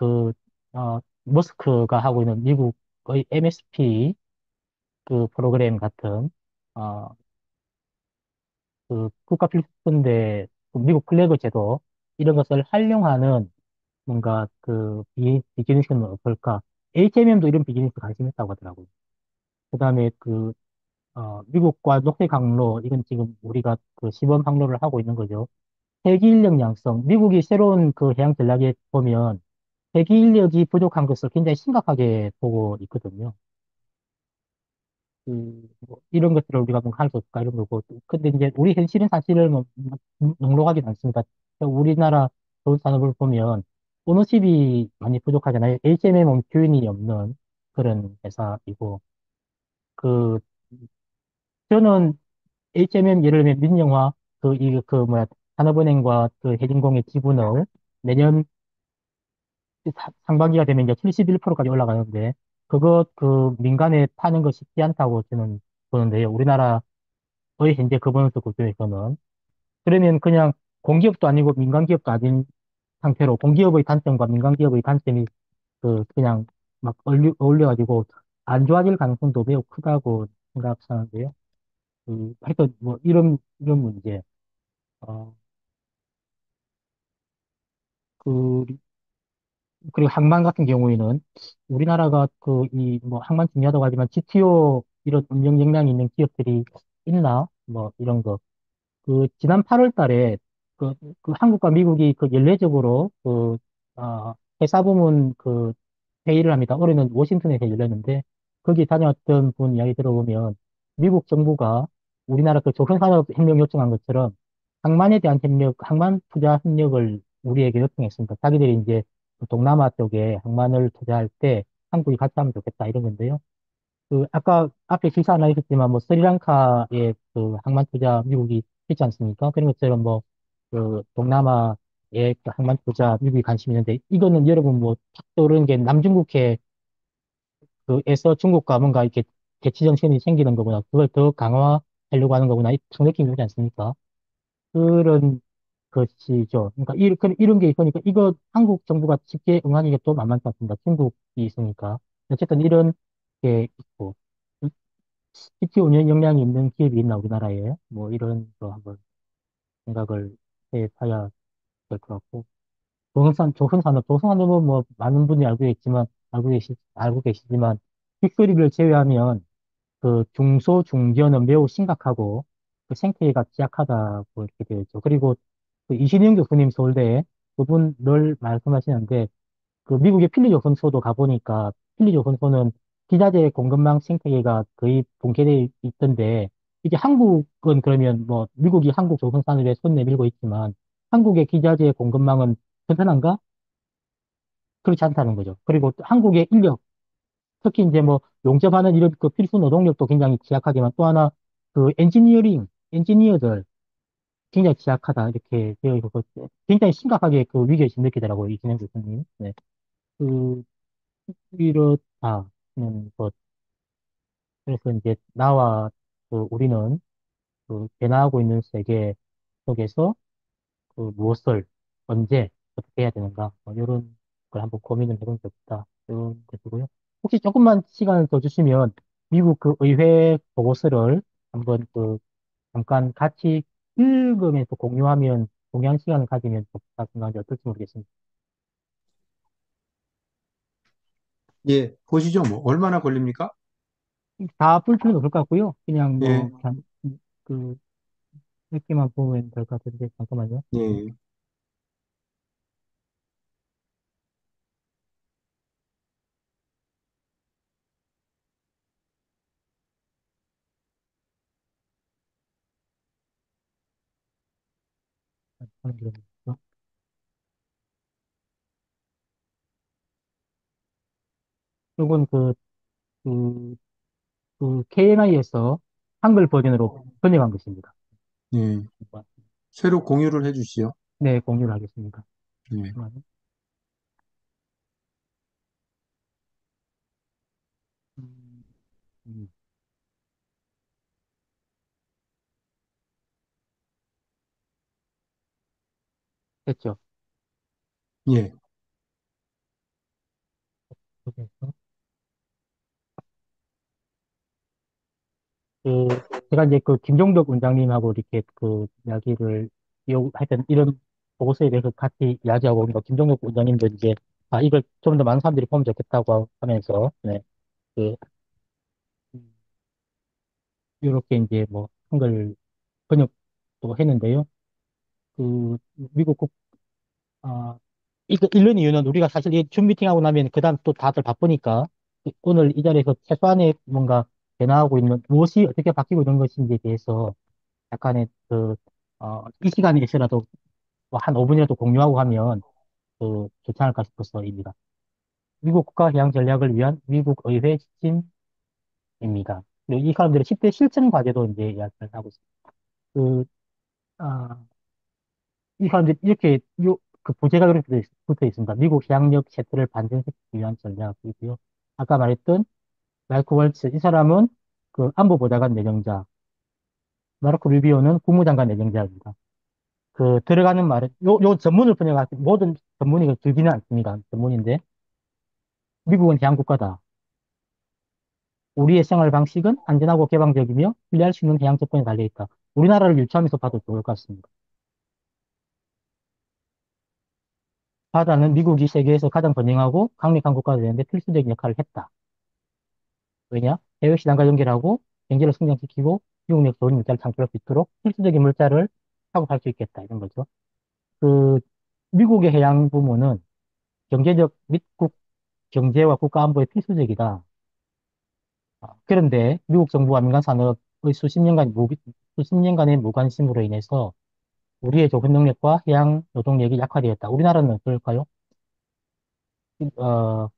머스크가 하고 있는 미국의 MSP 그 프로그램 같은, 어, 그 국가 필수인데 미국 플래그 제도 이런 것을 활용하는 뭔가 비즈니스는 어떨까? HMM도 이런 비즈니스 관심 있다고 하더라고요. 그 다음에 미국과 녹색 항로, 이건 지금 우리가 그 시범 항로를 하고 있는 거죠. 세계 인력 양성, 미국이 새로운 그 해양 전략에 보면 세계 인력이 부족한 것을 굉장히 심각하게 보고 있거든요. 뭐 이런 것들을 우리가 뭐 할 수 없을까 이런 거고. 근데 이제 우리 현실은 사실은 뭐 넉넉하진 않습니다. 우리나라 서울 산업을 보면 오너십이 많이 부족하잖아요. HMM 교인이 없는 그런 회사이고, 그, 저는 HMM 예를 들면 민영화, 산업은행과 그 해진공의 지분을 내년 상반기가 되면 이제 71%까지 올라가는데, 그거 민간에 파는 거 쉽지 않다고 저는 보는데요. 우리나라의 현재 거버넌스 구조에서는. 그러면 그냥 공기업도 아니고 민간 기업도 아닌 상태로 공기업의 단점과 민간 기업의 단점이 그냥 막 어울려가지고 안 좋아질 가능성도 매우 크다고 생각하는데요. 하여튼 뭐 이런 문제. 어, 그, 그리고 항만 같은 경우에는 우리나라가 뭐 항만 중요하다고 하지만 GTO 이런 운영 역량이 있는 기업들이 있나? 뭐 이런 거. 지난 8월 달에, 한국과 미국이 연례적으로, 회사 부문 회의를 합니다. 올해는 워싱턴에서 열렸는데, 거기 다녀왔던 분 이야기 들어보면, 미국 정부가 우리나라 조선산업협력 요청한 것처럼, 항만에 대한 항만 투자 협력을 우리에게 요청했습니다. 자기들이 이제 동남아 쪽에 항만을 투자할 때 한국이 같이 하면 좋겠다 이런 건데요. 아까 앞에 기사 하나 있었지만, 뭐, 스리랑카에 항만 투자 미국이 있지 않습니까? 그런 것처럼 뭐, 동남아에 항만 투자 미국이 관심이 있는데, 이거는 여러분 뭐, 탁 떠오르는 게 남중국해, 에서 중국과 뭔가 이렇게 대치 정신이 생기는 거구나. 그걸 더 강화 하려고 하는 거구나. 탁 느낌이 오지 않습니까? 그런 것이죠. 그러니까 이런 게 있으니까 이거 한국 정부가 쉽게 응하기가 또 만만치 않습니다. 중국이 있으니까. 어쨌든 이런 게 있고. CP 운영 역량이 있는 기업이 있나, 우리나라에. 뭐 이런 거 한번 생각을 해봐야 될 것 같고. 조선산업은 뭐 많은 분이 알고 계시지만 빅리를 제외하면 그 중소, 중견은 매우 심각하고 그 생태계가 취약하다고 이렇게 되어 있죠. 그리고 그 이신영 교수님 서울대에 그분 늘 말씀하시는데 그 미국의 필리 조선소도 가보니까 필리 조선소는 기자재 공급망 생태계가 거의 붕괴되어 있던데 이제 한국은 그러면 뭐 미국이 한국 조선산업에 손 내밀고 있지만 한국의 기자재 공급망은 튼튼한가? 그렇지 않다는 거죠. 그리고 또 한국의 인력, 특히 이제 뭐 용접하는 이런 그 필수 노동력도 굉장히 취약하지만 또 하나 그 엔지니어들 굉장히 취약하다 이렇게 되어 있고 굉장히 심각하게 그 위기에 느끼더라고요. 이진영 교수님. 네. 그 이렇다는 것. 그래서 이제 나와 그 우리는 그 변화하고 있는 세계 속에서 그 무엇을 언제 어떻게 해야 되는가 뭐 이런 걸 한번 고민을 해본 적이 있다. 이런 것이고요. 혹시 조금만 시간을 더 주시면 미국 그 의회 보고서를 한번 그 잠깐 같이 읽으면서 공유한 시간을 가지면 좋다 생각하는데 어떨지 모르겠습니다. 예, 보시죠. 뭐, 얼마나 걸립니까? 다 풀 필요는 없을 것 같고요. 그냥 예, 뭐, 그, 읽기만 보면 될 것 같은데, 잠깐만요. 예, 하는 게 있죠. 이건 그, KNI에서 한글 버전으로 번역한 것입니다. 예. 새로 공유를 해 주시죠. 네, 공유를 하겠습니다. 예, 잠깐만요. 음, 음, 됐죠. 예, 그래서 그, 제가 이제 그 김종덕 원장님하고 이렇게 그 이야기를, 하여튼 이런 보고서에 대해서 같이 이야기하고, 그러니까 김종덕 원장님도 이제, 아, 이걸 좀 더 많은 사람들이 보면 좋겠다고 하면서, 네, 그, 이렇게 이제 뭐, 한글 번역도 했는데요. 그, 미국 아, 이거 읽는 이유는 우리가 사실 이 줌 미팅하고 나면 그다음 또 다들 바쁘니까 오늘 이 자리에서 최소한의 뭔가 변화하고 있는 무엇이 어떻게 바뀌고 있는 것인지에 대해서 약간의 이 시간에서라도 뭐한 5분이라도 공유하고 하면 좋지 않을까 싶어서입니다. 미국 국가해양 전략을 위한 미국 의회 지침입니다. 그리고 이 사람들의 10대 실천 과제도 이제 이야기를 하고 있습니다. 그, 아, 이 사람들이 이렇게 그 부제가 그렇게 붙어 있습니다. 미국 해양력 쇠퇴를 반전시키기 위한 전략이고요. 아까 말했던 마이크 월츠 이 사람은 그 안보보좌관 내정자, 마르코 루비오는 국무장관 내정자입니다. 그 들어가는 말은 요 전문을 번역할 때 모든 전문이 길지는 않습니다. 전문인데 미국은 해양국가다. 우리의 생활 방식은 안전하고 개방적이며 신뢰할 수 있는 해양 접근에 달려 있다. 우리나라를 유추하면서 봐도 좋을 것 같습니다. 바다는 미국이 세계에서 가장 번영하고 강력한 국가가 되는데 필수적인 역할을 했다. 왜냐? 해외 시장과 연결하고 경제를 성장시키고 미국력 좋은 물자를 창출할 수 있도록 필수적인 물자를 사고할 수 있겠다. 이런 거죠. 그 미국의 해양 부문은 경제적 및 경제와 국가 안보에 필수적이다. 그런데 미국 정부와 민간 산업의 수십 년간의 무관심으로 인해서 우리의 조건 능력과 해양 노동력이 약화되었다. 우리나라는 어떨까요? 어,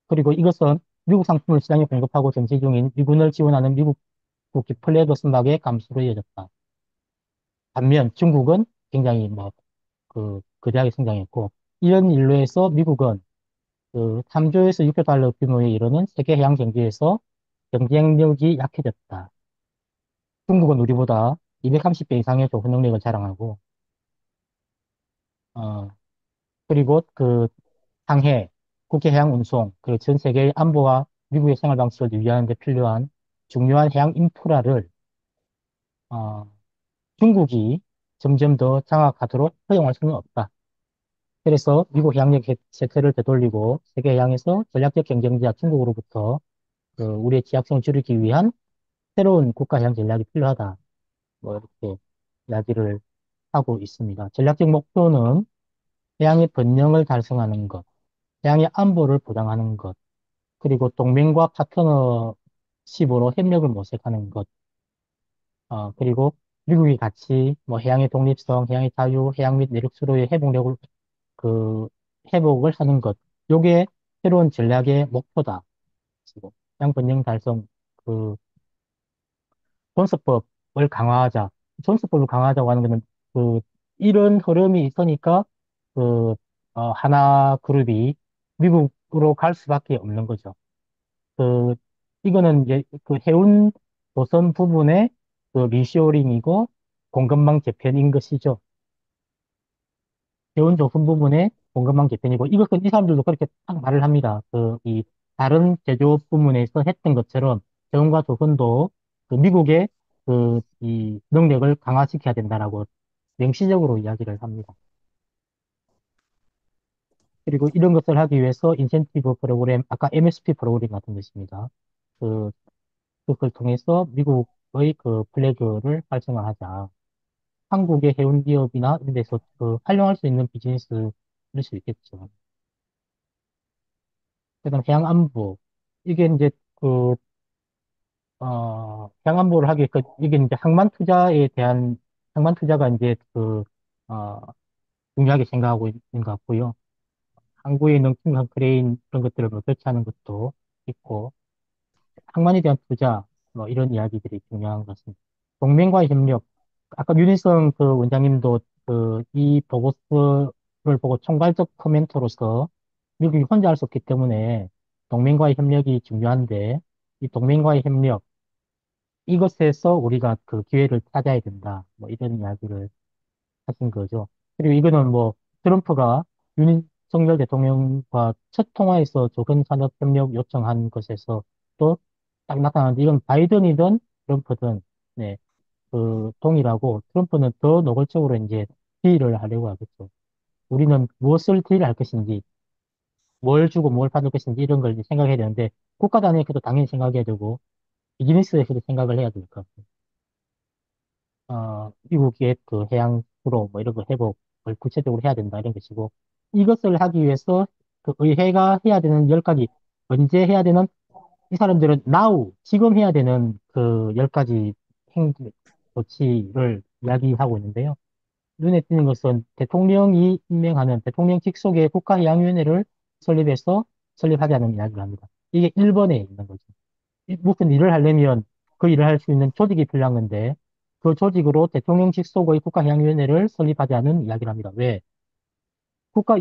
그리고 이것은 미국 상품을 시장에 공급하고 전시 중인 미군을 지원하는 미국 국기 플레이도 선박의 감소로 이어졌다. 반면 중국은 굉장히 뭐, 거대하게 성장했고, 이런 일로 해서 미국은 그 3조에서 6조 달러 규모에 이르는 세계 해양 경제에서 경쟁력이 약해졌다. 중국은 우리보다 230배 이상의 조군 능력을 자랑하고, 어, 그리고 그 상해, 국제 해양 운송, 그리고 전 세계의 안보와 미국의 생활 방식을 유지하는 데 필요한 중요한 해양 인프라를, 어, 중국이 점점 더 장악하도록 허용할 수는 없다. 그래서 미국 해양력 세태를 되돌리고 세계 해양에서 전략적 경쟁자 중국으로부터 그 우리의 취약성을 줄이기 위한 새로운 국가 해양 전략이 필요하다. 뭐 이렇게 이야기를 하고 있습니다. 전략적 목표는 해양의 번영을 달성하는 것, 해양의 안보를 보장하는 것, 그리고 동맹과 파트너십으로 협력을 모색하는 것, 그리고 미국이 같이 뭐 해양의 독립성, 해양의 자유, 해양 및 내륙 수로의 회복력을 그 회복을 하는 것, 요게 새로운 전략의 목표다. 그리고 해양 번영 달성 그 존스법을 강화하자. 존스법을 강화하자고 하는 거는 그 이런 흐름이 있으니까 그 하나 그룹이 미국으로 갈 수밖에 없는 거죠. 그 이거는 이제 그 해운 도선 부분의 그 리쇼링이고 공급망 재편인 것이죠. 해운 도선 부분의 공급망 재편이고 이것은 이 사람들도 그렇게 딱 말을 합니다. 그 이 다른 제조업 부문에서 했던 것처럼 해운과 도선도 그 미국의 그 이 능력을 강화시켜야 된다라고 명시적으로 이야기를 합니다. 그리고 이런 것을 하기 위해서 인센티브 프로그램, 아까 MSP 프로그램 같은 것입니다. 그 그걸 통해서 미국의 그 플래그를 활성화하자. 한국의 해운 기업이나 이런 데서 그 활용할 수 있는 비즈니스일 수 있겠죠. 그다음 해양 안보. 이게 이제 그, 해양 안보를 하기, 이게 이제 항만 투자가 이제 어, 중요하게 생각하고 있는 것 같고요. 항구의 능충한 크레인 그런 것들을 뭐 설치하는 것도 있고, 항만에 대한 투자, 뭐 이런 이야기들이 중요한 것 같습니다. 동맹과의 협력, 아까 윤일성 그 원장님도 그 이 보고서를 보고 총괄적 코멘터로서 미국이 혼자 할 수 없기 때문에 동맹과의 협력이 중요한데 이 동맹과의 협력, 이것에서 우리가 그 기회를 찾아야 된다. 뭐 이런 이야기를 하신 거죠. 그리고 이거는 뭐 트럼프가 윤석열 대통령과 첫 통화에서 조건 산업 협력 요청한 것에서 또 딱 나타나는데 이건 바이든이든 트럼프든 네, 그 동일하고 트럼프는 더 노골적으로 이제 딜을 하려고 하겠죠. 우리는 무엇을 딜할 것인지, 뭘 주고 뭘 받을 것인지 이런 걸 이제 생각해야 되는데 국가 단위에서도 당연히 생각해야 되고 비즈니스에서도 생각을 해야 될 것 같아요. 미국의 그 해양 수로 뭐 이런 거 회복을 구체적으로 해야 된다 이런 것이고 이것을 하기 위해서 그 의회가 해야 되는 열 가지 언제 해야 되는 이 사람들은 now 지금 해야 되는 그 열 가지 행 조치를 이야기하고 있는데요. 눈에 띄는 것은 대통령이 임명하는 대통령 직속의 국가해양위원회를 설립하자는 이야기를 합니다. 이게 1번에 있는 거죠. 무슨 일을 하려면 그 일을 할 수 있는 조직이 필요한 건데 그 조직으로 대통령 직속의 국가해양위원회를 설립하자는 이야기를 합니다. 왜?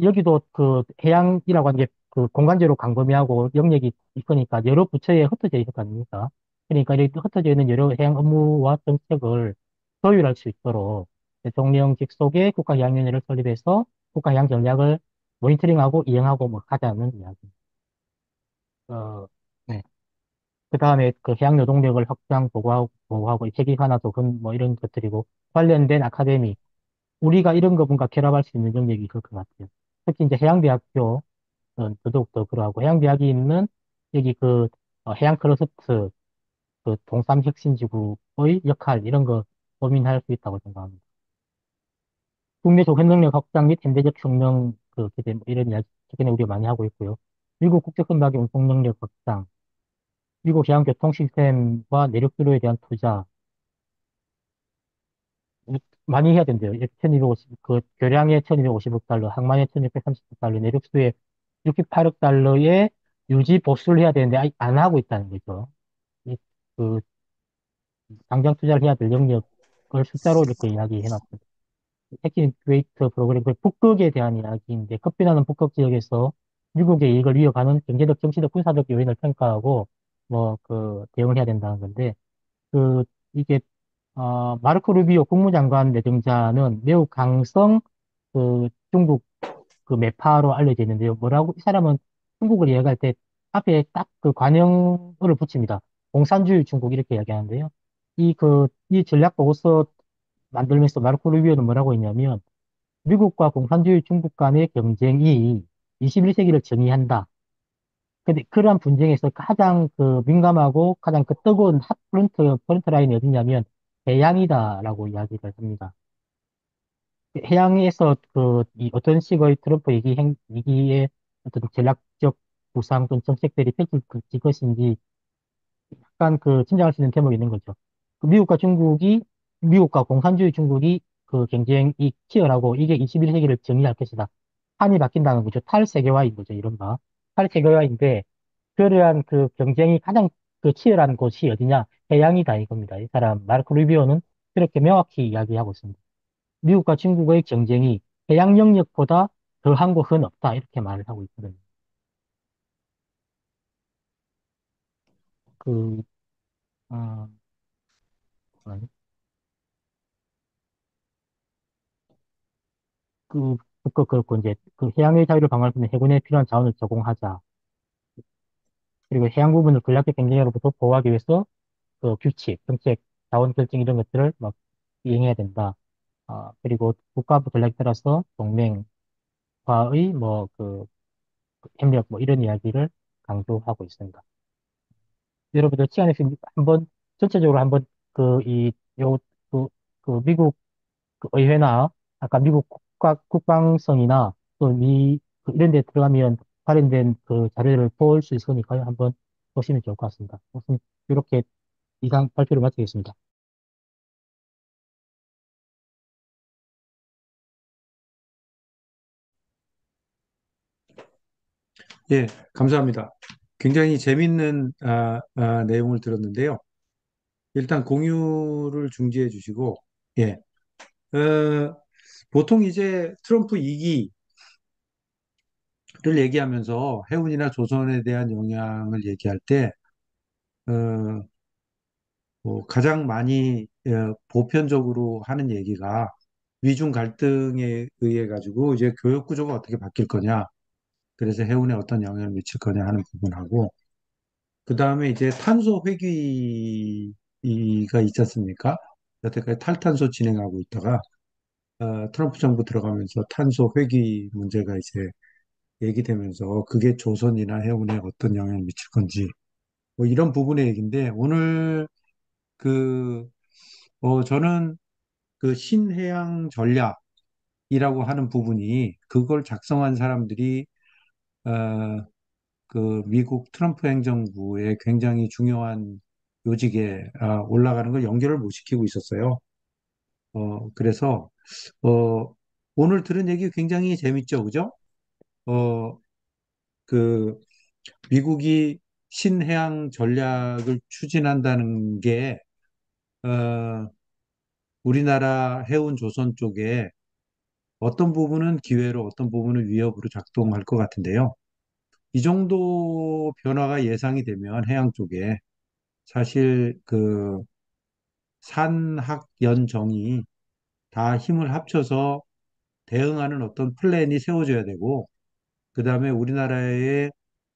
여기도 그 해양이라고 하는 게 그 공간적으로 광범위하고 영역이 있으니까 여러 부처에 흩어져 있을 거 아닙니까? 그러니까 이렇게 흩어져 있는 여러 해양 업무와 정책을 조율할 수 있도록 대통령 직속의 국가해양위원회를 설립해서 국가해양 전략을 모니터링하고 이행하고 뭐 하자는 이야기. 어, 네. 그 다음에 그 해양 노동력을 확장 보고하고 세계관화 도금 뭐 이런 것들이고 관련된 아카데미 우리가 이런 거분과 결합할 수 있는 영역이 있을 것 같아요. 특히 이제 해양대학교 더더욱더 그러하고 해양대학이 있는 여기 그 해양 크러스트 그 동삼혁신지구의 역할 이런 거 고민할 수 있다고 생각합니다. 국내 조현 능력 확장 및 현대적 혁명 그 기대 뭐 이런 이야기 최근에 우리가 많이 하고 있고요. 미국 국제선박의 운송 능력 확장, 미국 해양 교통 시스템과 내륙도로에 대한 투자 많이 해야 된대요. 1250, 그 교량에 1250억 달러, 항만에 1630억 달러, 내륙수에 68억 달러의 유지 보수를 해야 되는데 안 하고 있다는 거죠. 이, 그 당장 투자를 해야 될 영역을 숫자로 이렇게 이야기해놨습니다. 액티베이트 프로그램, 그 북극에 대한 이야기인데 급변하는 북극 지역에서 미국의 이익을 이어가는 경제적, 정치적, 군사적 요인을 평가하고 뭐 그 대응을 해야 된다는 건데 그 이게 마르코 루비오 국무장관 내정자는 매우 강성 중국 매파로 알려져 있는데요. 뭐라고, 이 사람은 중국을 이야기할 때 앞에 딱 관형어를 붙입니다. 공산주의 중국 이렇게 이야기하는데요. 이 전략 보고서 만들면서 마르코 루비오는 뭐라고 했냐면, 미국과 공산주의 중국 간의 경쟁이 21세기를 정의한다. 근데 그러한 분쟁에서 가장 민감하고 가장 뜨거운 핫 프런트 라인이 어디냐면 해양이다라고 이야기를 합니다. 해양에서 이 어떤 식의 트럼프 위기의 어떤 전략적 구상 또는 정책들이 펼쳐질 것인지 약간 짐작할 수 있는 대목이 있는 거죠. 미국과 공산주의 중국이 경쟁이 치열하고 이게 21세기를 정의할 것이다. 판이 바뀐다는 거죠. 탈세계화인 거죠, 이른바. 탈세계화인데, 그러한 경쟁이 가장 치열한 곳이 어디냐? 해양이다, 이겁니다. 이 사람, 마르코 루비오는 그렇게 명확히 이야기하고 있습니다. 미국과 중국의 경쟁이 해양 영역보다 더한 곳은 없다. 이렇게 말을 하고 있거든요. 그, 어, 뭐라지? 그렇고, 이제, 해양의 자유를 방어할 수 있는 해군에 필요한 자원을 제공하자. 그리고 해양 부분을 전략적 경쟁으로부터 보호하기 위해서 규칙, 정책, 자원 결정 이런 것들을 막 이행해야 된다. 그리고 국가부 전략에 따라서 동맹과의 협력 이런 이야기를 강조하고 있습니다. 여러분들 시간에 한번 전체적으로 한번 요, 그, 미국 의회나 아까 미국 국방성이나 또 이런 데 들어가면 관련된 자료를 볼 수 있으니까요. 한번 보시면 좋을 것 같습니다. 우선 이렇게 이상 발표를 마치겠습니다. 예, 감사합니다. 굉장히 재밌는 내용을 들었는데요. 일단 공유를 중지해 주시고, 예, 어, 보통 이제 트럼프 2기를 얘기하면서 해운이나 조선에 대한 영향을 얘기할 때, 어, 가장 많이 보편적으로 하는 얘기가 위중 갈등에 의해 가지고 이제 교육 구조가 어떻게 바뀔 거냐, 그래서 해운에 어떤 영향을 미칠 거냐 하는 부분하고, 그 다음에 이제 탄소 회귀가 있지 않습니까? 여태까지 탈탄소 진행하고 있다가 트럼프 정부 들어가면서 탄소 회귀 문제가 이제 얘기되면서 그게 조선이나 해운에 어떤 영향을 미칠 건지 뭐 이런 부분의 얘기인데 오늘 그 저는 그 신해양 전략이라고 하는 부분이 그걸 작성한 사람들이 어, 그 미국 트럼프 행정부의 굉장히 중요한 요직에 올라가는 걸 연결을 못 시키고 있었어요. 그래서 어, 오늘 들은 얘기 굉장히 재밌죠, 그죠? 어, 그 미국이 신해양 전략을 추진한다는 게 어, 우리나라 해운 조선 쪽에 어떤 부분은 기회로 어떤 부분은 위협으로 작동할 것 같은데요. 이 정도 변화가 예상이 되면 해양 쪽에 사실 그 산학연정이 다 힘을 합쳐서 대응하는 어떤 플랜이 세워져야 되고, 그 다음에 우리나라의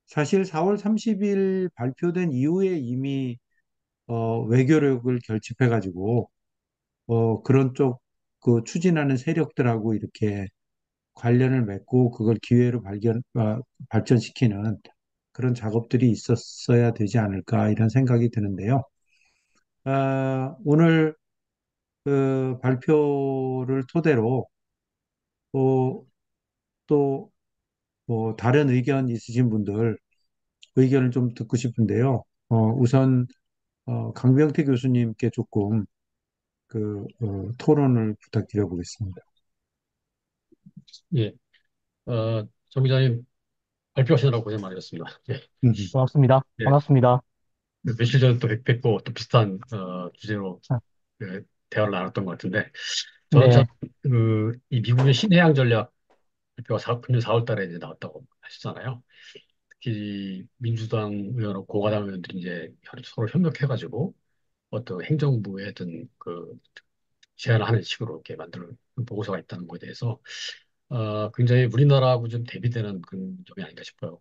사실 4월 30일 발표된 이후에 이미 외교력을 결집해가지고 그런 쪽 그 추진하는 세력들하고 이렇게 관련을 맺고 그걸 기회로 발전시키는 그런 작업들이 있었어야 되지 않을까 이런 생각이 드는데요. 오늘 그 발표를 토대로 또, 또 다른 의견 있으신 분들 의견을 좀 듣고 싶은데요. 우선 강병태 교수님께 조금 토론을 부탁드려 보겠습니다. 예, 정 기자님 발표하시느라고 고생 많으셨습니다. 예, 고맙습니다. 예. 반갑습니다. 며칠 전에 또 뵙고 또 비슷한 주제로 아, 대화를 나눴던 것 같은데 저는 참 네, 이 미국의 신해양 전략 발표가 금년 4월 달에 이제 나왔다고 하셨잖아요. 특히 민주당 의원, 공화당 의원들이 이제 서로 협력해가지고 어떤 행정부의 어떤 그 제안을 하는 식으로 이렇게 만든 보고서가 있다는 것에 대해서 굉장히 우리나라하고 좀 대비되는 그런 점이 아닌가 싶어요.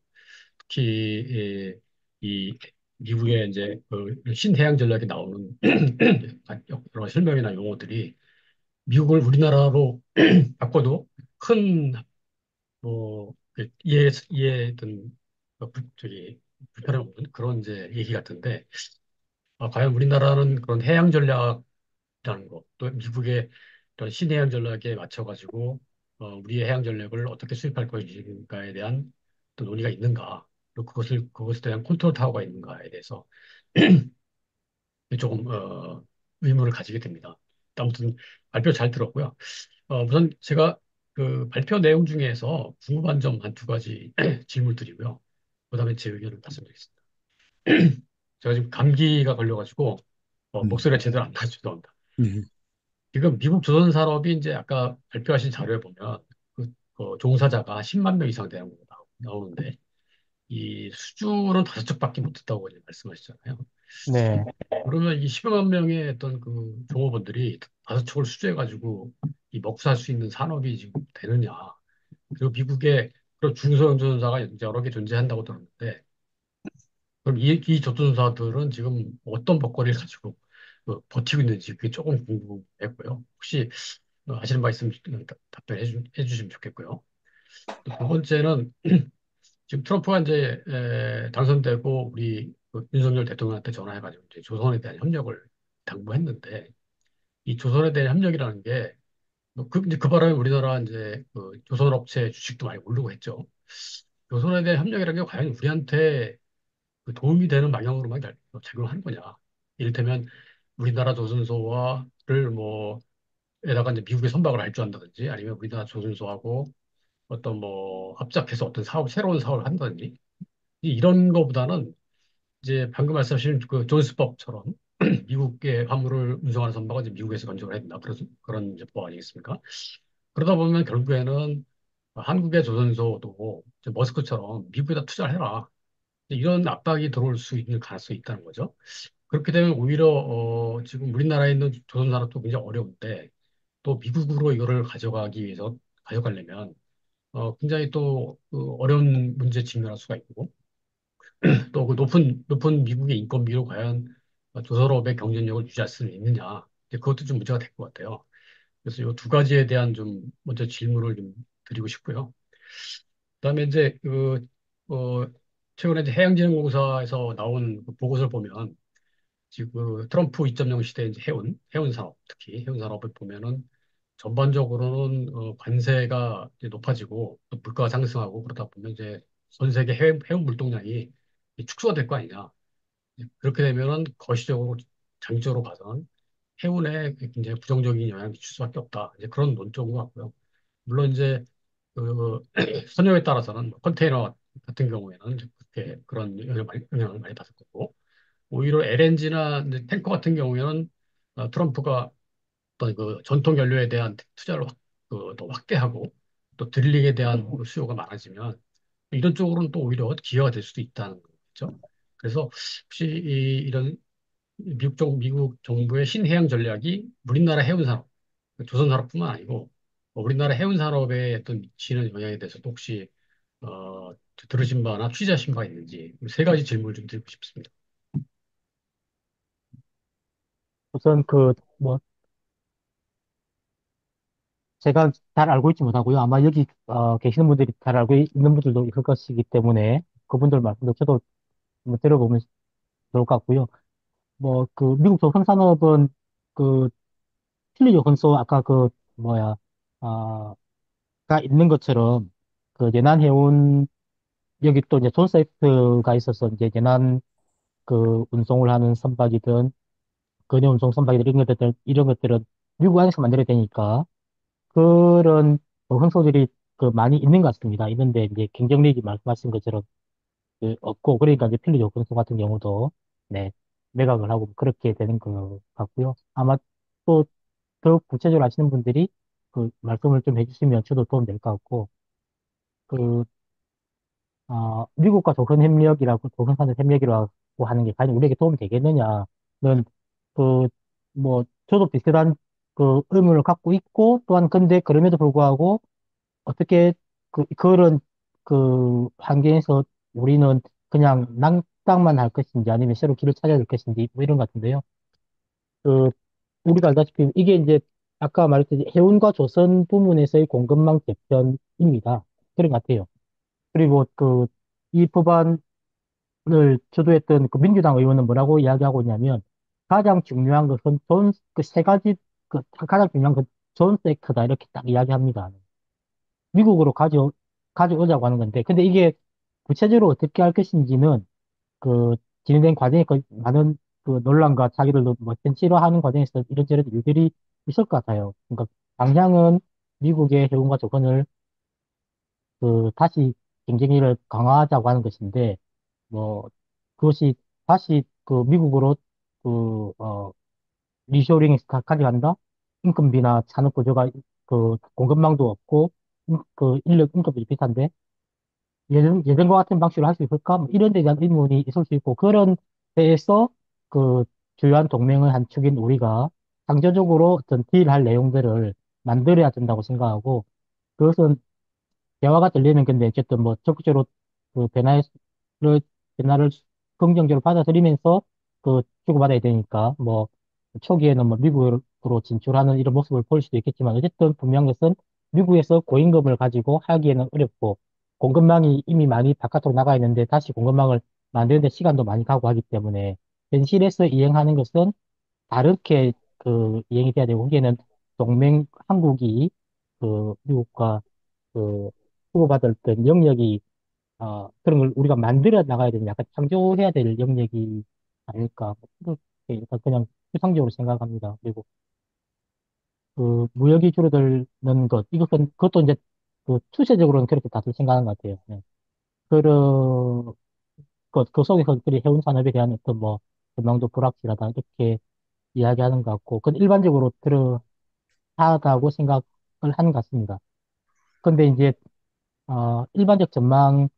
특히 이 미국의 이제 그 신해양 전략에 나오는 여러 설명이나 용어들이 미국을 우리나라로 바꿔도 큰 이해든 저기 불편함 없는 그런 이제 얘기 같은데 과연 우리나라는 그런 해양 전략이라는 거, 또 미국의 그런 신해양 전략에 맞춰가지고 우리의 해양 전략을 어떻게 수립할 것인가에 대한 또 논의가 있는가, 그리고 그것에 대한 컨트롤 타워가 있는가에 대해서 조금 의문을 가지게 됩니다. 아무튼 발표 잘 들었고요. 우선 제가 그 발표 내용 중에서 궁금한 점 한 두 가지 질문 드리고요. 그다음에 제 의견을 말씀드리겠습니다. 제가 지금 감기가 걸려가지고 음, 목소리가 제대로 안 나서 죄송합니다. 네, 지금 미국 조선산업이 이제 아까 발표하신 자료에 보면 그 종사자가 10만 명 이상 되는 거 나오는데 이 수주는 5척밖에 못 했다고 이제 말씀하시잖아요. 네. 그러면 이 10만 명의 어떤 그 종업원들이 5척을 수주해가지고 이 먹고 살 수 있는 산업이 지금 되느냐. 그리고 미국에 그런 중소형조선사가 이제 여러 개 존재한다고 들었는데 그럼 이 조선사들은 지금 어떤 먹거리를 가지고 버티고 있는지 그게 조금 궁금했고요. 혹시 아시는 바 있으면 답변해 주시면 좋겠고요. 또 두 번째는 지금 트럼프가 이제 당선되고 우리 그 윤석열 대통령한테 전화해가지고 이제 조선에 대한 협력을 당부했는데 이 조선에 대한 협력이라는 게 이제 그 바람에 우리나라 이제 그 조선업체 주식도 많이 오르고 했죠. 조선에 대한 협력이라는 게 과연 우리한테 그 도움이 되는 방향으로만 작용하는 거냐. 이를테면 우리나라 조선소와를 뭐 에다가 이제 미국에 선박을 할 줄 안다든지 아니면 우리나라 조선소하고 어떤 뭐 합작해서 어떤 새로운 사업을 한다든지 이런 거보다는 이제 방금 말씀하신 그 존스법처럼 미국의 화물을 운송하는 선박은 이제 미국에서 건조를 해야 된다. 그런 이제 법 아니겠습니까? 그러다 보면 결국에는 한국의 조선소도 이제 머스크처럼 미국에다 투자를 해라. 이런 압박이 들어올 수 있는 가능성이 있다는 거죠. 그렇게 되면 오히려 지금 우리나라에 있는 조선산업도 굉장히 어려운데 또 미국으로 이거를 가져가려면 굉장히 또그 어려운 문제에 직면할 수가 있고 또 그 높은 미국의 인건비로 과연 조선업의 경쟁력을 유지할 수 있느냐 이제 그것도 좀 문제가 될 것 같아요. 그래서 이 두 가지에 대한 좀 먼저 질문을 좀 드리고 싶고요. 그다음에 이제 어, 최근에 이제 해양진흥공사에서 나온 그 보고서를 보면 지금 그 트럼프 2.0 시대 이제 해운 산업 특히 해운 산업을 보면은 전반적으로는 관세가 이제 높아지고 또 물가가 상승하고 그러다 보면 이제 전 세계 해운 물동량이 축소가 될 거 아니냐. 그렇게 되면은 거시적으로 장기적으로 봐서는 해운에 굉장히 부정적인 영향을 미칠 수밖에 없다. 이제 그런 논조인 것 같고요. 물론 이제 그 선역에 따라서는 뭐 컨테이너 같은 경우에는 이제 그렇게 그런 영향을 많이 받을 거고 오히려 LNG나 탱커 같은 경우에는 트럼프가 어떤 그 전통 연료에 대한 투자를 더 확대하고 또 드릴링에 대한 그 수요가 많아지면 이런 쪽으로는 또 오히려 기회가 될 수도 있다는 거죠. 그래서 혹시 이런 미국 정부의 신해양 전략이 우리나라 해운 산업, 조선 산업뿐만 아니고 우리나라 해운 산업에 어떤 미치는 영향에 대해서도 혹시 어, 들으신 바나 취재하신 바가 있는지 세 가지 질문을 좀 드리고 싶습니다. 우선 뭐, 제가 잘 알고 있지 못하고요. 아마 여기, 계시는 분들이 잘 알고 있는 분들도 있을 것이기 때문에 그분들 말씀도 저도 한번 들어보면 좋을 것 같고요. 뭐, 미국 조선산업은 그, 필리조 건소, 아까 뭐야, 아, 가 있는 것처럼 예난해운, 여기 또 이제 존사이트가 있어서 이제 예난 운송을 하는 선박이든 근해 운송 선박이든 이런 것들은 미국 안에서 만들어야 되니까 그런 흔소들이 많이 있는 것 같습니다. 있는데 이제 경쟁력이 말씀하신 것처럼 없고 그러니까 이제 필리조 건소 같은 경우도 네 매각을 하고 그렇게 되는 것 같고요. 아마 또 더 구체적으로 아시는 분들이 말씀을 좀 해주시면 저도 도움 될 것 같고 그 미국과 조선산업 협력이라고 하는 게 과연 우리에게 도움이 되겠느냐는 그, 뭐, 저도 비슷한 그 의문을 갖고 있고, 또한 근데 그럼에도 불구하고 어떻게 그런 그 환경에서 우리는 그냥 낭땅만 할 것인지 아니면 새로 길을 찾아야 될 것인지 뭐 이런 것 같은데요. 그, 우리가 알다시피 이게 이제 아까 말했듯이 해운과 조선 부문에서의 공급망 개편입니다. 그런 것 같아요. 그리고 이 법안을 주도했던 그 민주당 의원은 뭐라고 이야기하고 있냐면 가장 중요한 것은 그 세 가지, 가장 중요한 건 존 섹터다. 이렇게 딱 이야기합니다. 미국으로 가져오자고 하는 건데, 근데 이게 구체적으로 어떻게 할 것인지는 그 진행된 과정에 많은 그 논란과 자기들도 뭐 싫어하는 과정에서 이런저런 일들이 있을 것 같아요. 그러니까 방향은 미국의 해운과 조건을 다시 경쟁력을 강화하자고 하는 것인데, 뭐 그것이 다시 그 미국으로 리쇼링이 가져간다? 인건비나 산업 구조가 공급망도 없고, 인력 인건비 비슷한데, 예전과 같은 방식으로 할 수 있을까? 뭐 이런 데 대한 의문이 있을 수 있고, 그런 데에서 그 주요한 동맹의 한 축인 우리가 상대적으로 어떤 딜할 내용들을 만들어야 된다고 생각하고, 그것은 대화가 들리는 건데, 어쨌든 뭐 적극적으로 그 변화를 긍정적으로 받아들이면서 주고받아야 되니까, 뭐 초기에는 뭐 미국으로 진출하는 이런 모습을 볼 수도 있겠지만, 어쨌든 분명한 것은 미국에서 고임금을 가지고 하기에는 어렵고, 공급망이 이미 많이 바깥으로 나가 있는데 다시 공급망을 만드는데 시간도 많이 가고 하기 때문에 현실에서 이행하는 것은 다르게 이행이 돼야 되고, 거기에는 한국이 미국과 그 주고받을 때 영역이 그런 걸 우리가 만들어 나가야 되는 약간 창조해야 될 영역이 아닐까. 그렇게 일단 그냥 추상적으로 생각합니다. 그리고 무역이 줄어드는 그것도 이제 추세적으로는 그렇게 다들 생각하는 것 같아요. 네. 그런 그 속에서 그리 해운 산업에 대한 어떤 뭐 전망도 불확실하다 이렇게 이야기하는 것 같고, 그건 일반적으로 하다고 생각을 하는 것 같습니다. 근데 이제 일반적 전망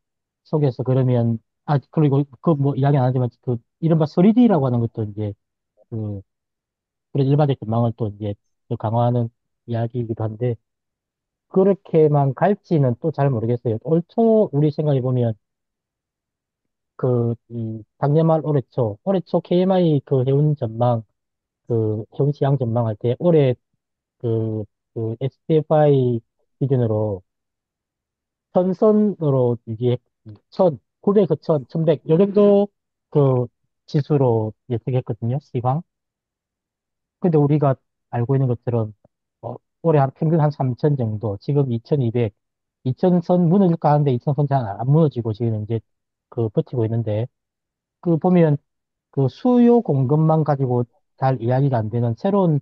속에서 그러면, 그리고 뭐 이야기 안 하지만 이른바 3D라고 하는 것도 이제 그, 그런 일반적 전망을 또 이제 더 강화하는 이야기이기도 한데, 그렇게만 갈지는 또 잘 모르겠어요. 올 초 우리 생각해 보면, 작년 말 올해 초 KMI 해운 전망, 해운 시장 전망할 때 올해 그, SPFI 기준으로 선선으로 이게 900그 1100, 요 정도 그 지수로 예측했거든요, 시황. 근데 우리가 알고 있는 것처럼, 올해 한 평균 한 3000 정도, 지금 2200, 2000선 무너질까 하는데 2000선 잘 안 무너지고 지금 이제 버티고 있는데, 보면 수요 공급만 가지고 잘 이야기가 안 되는 새로운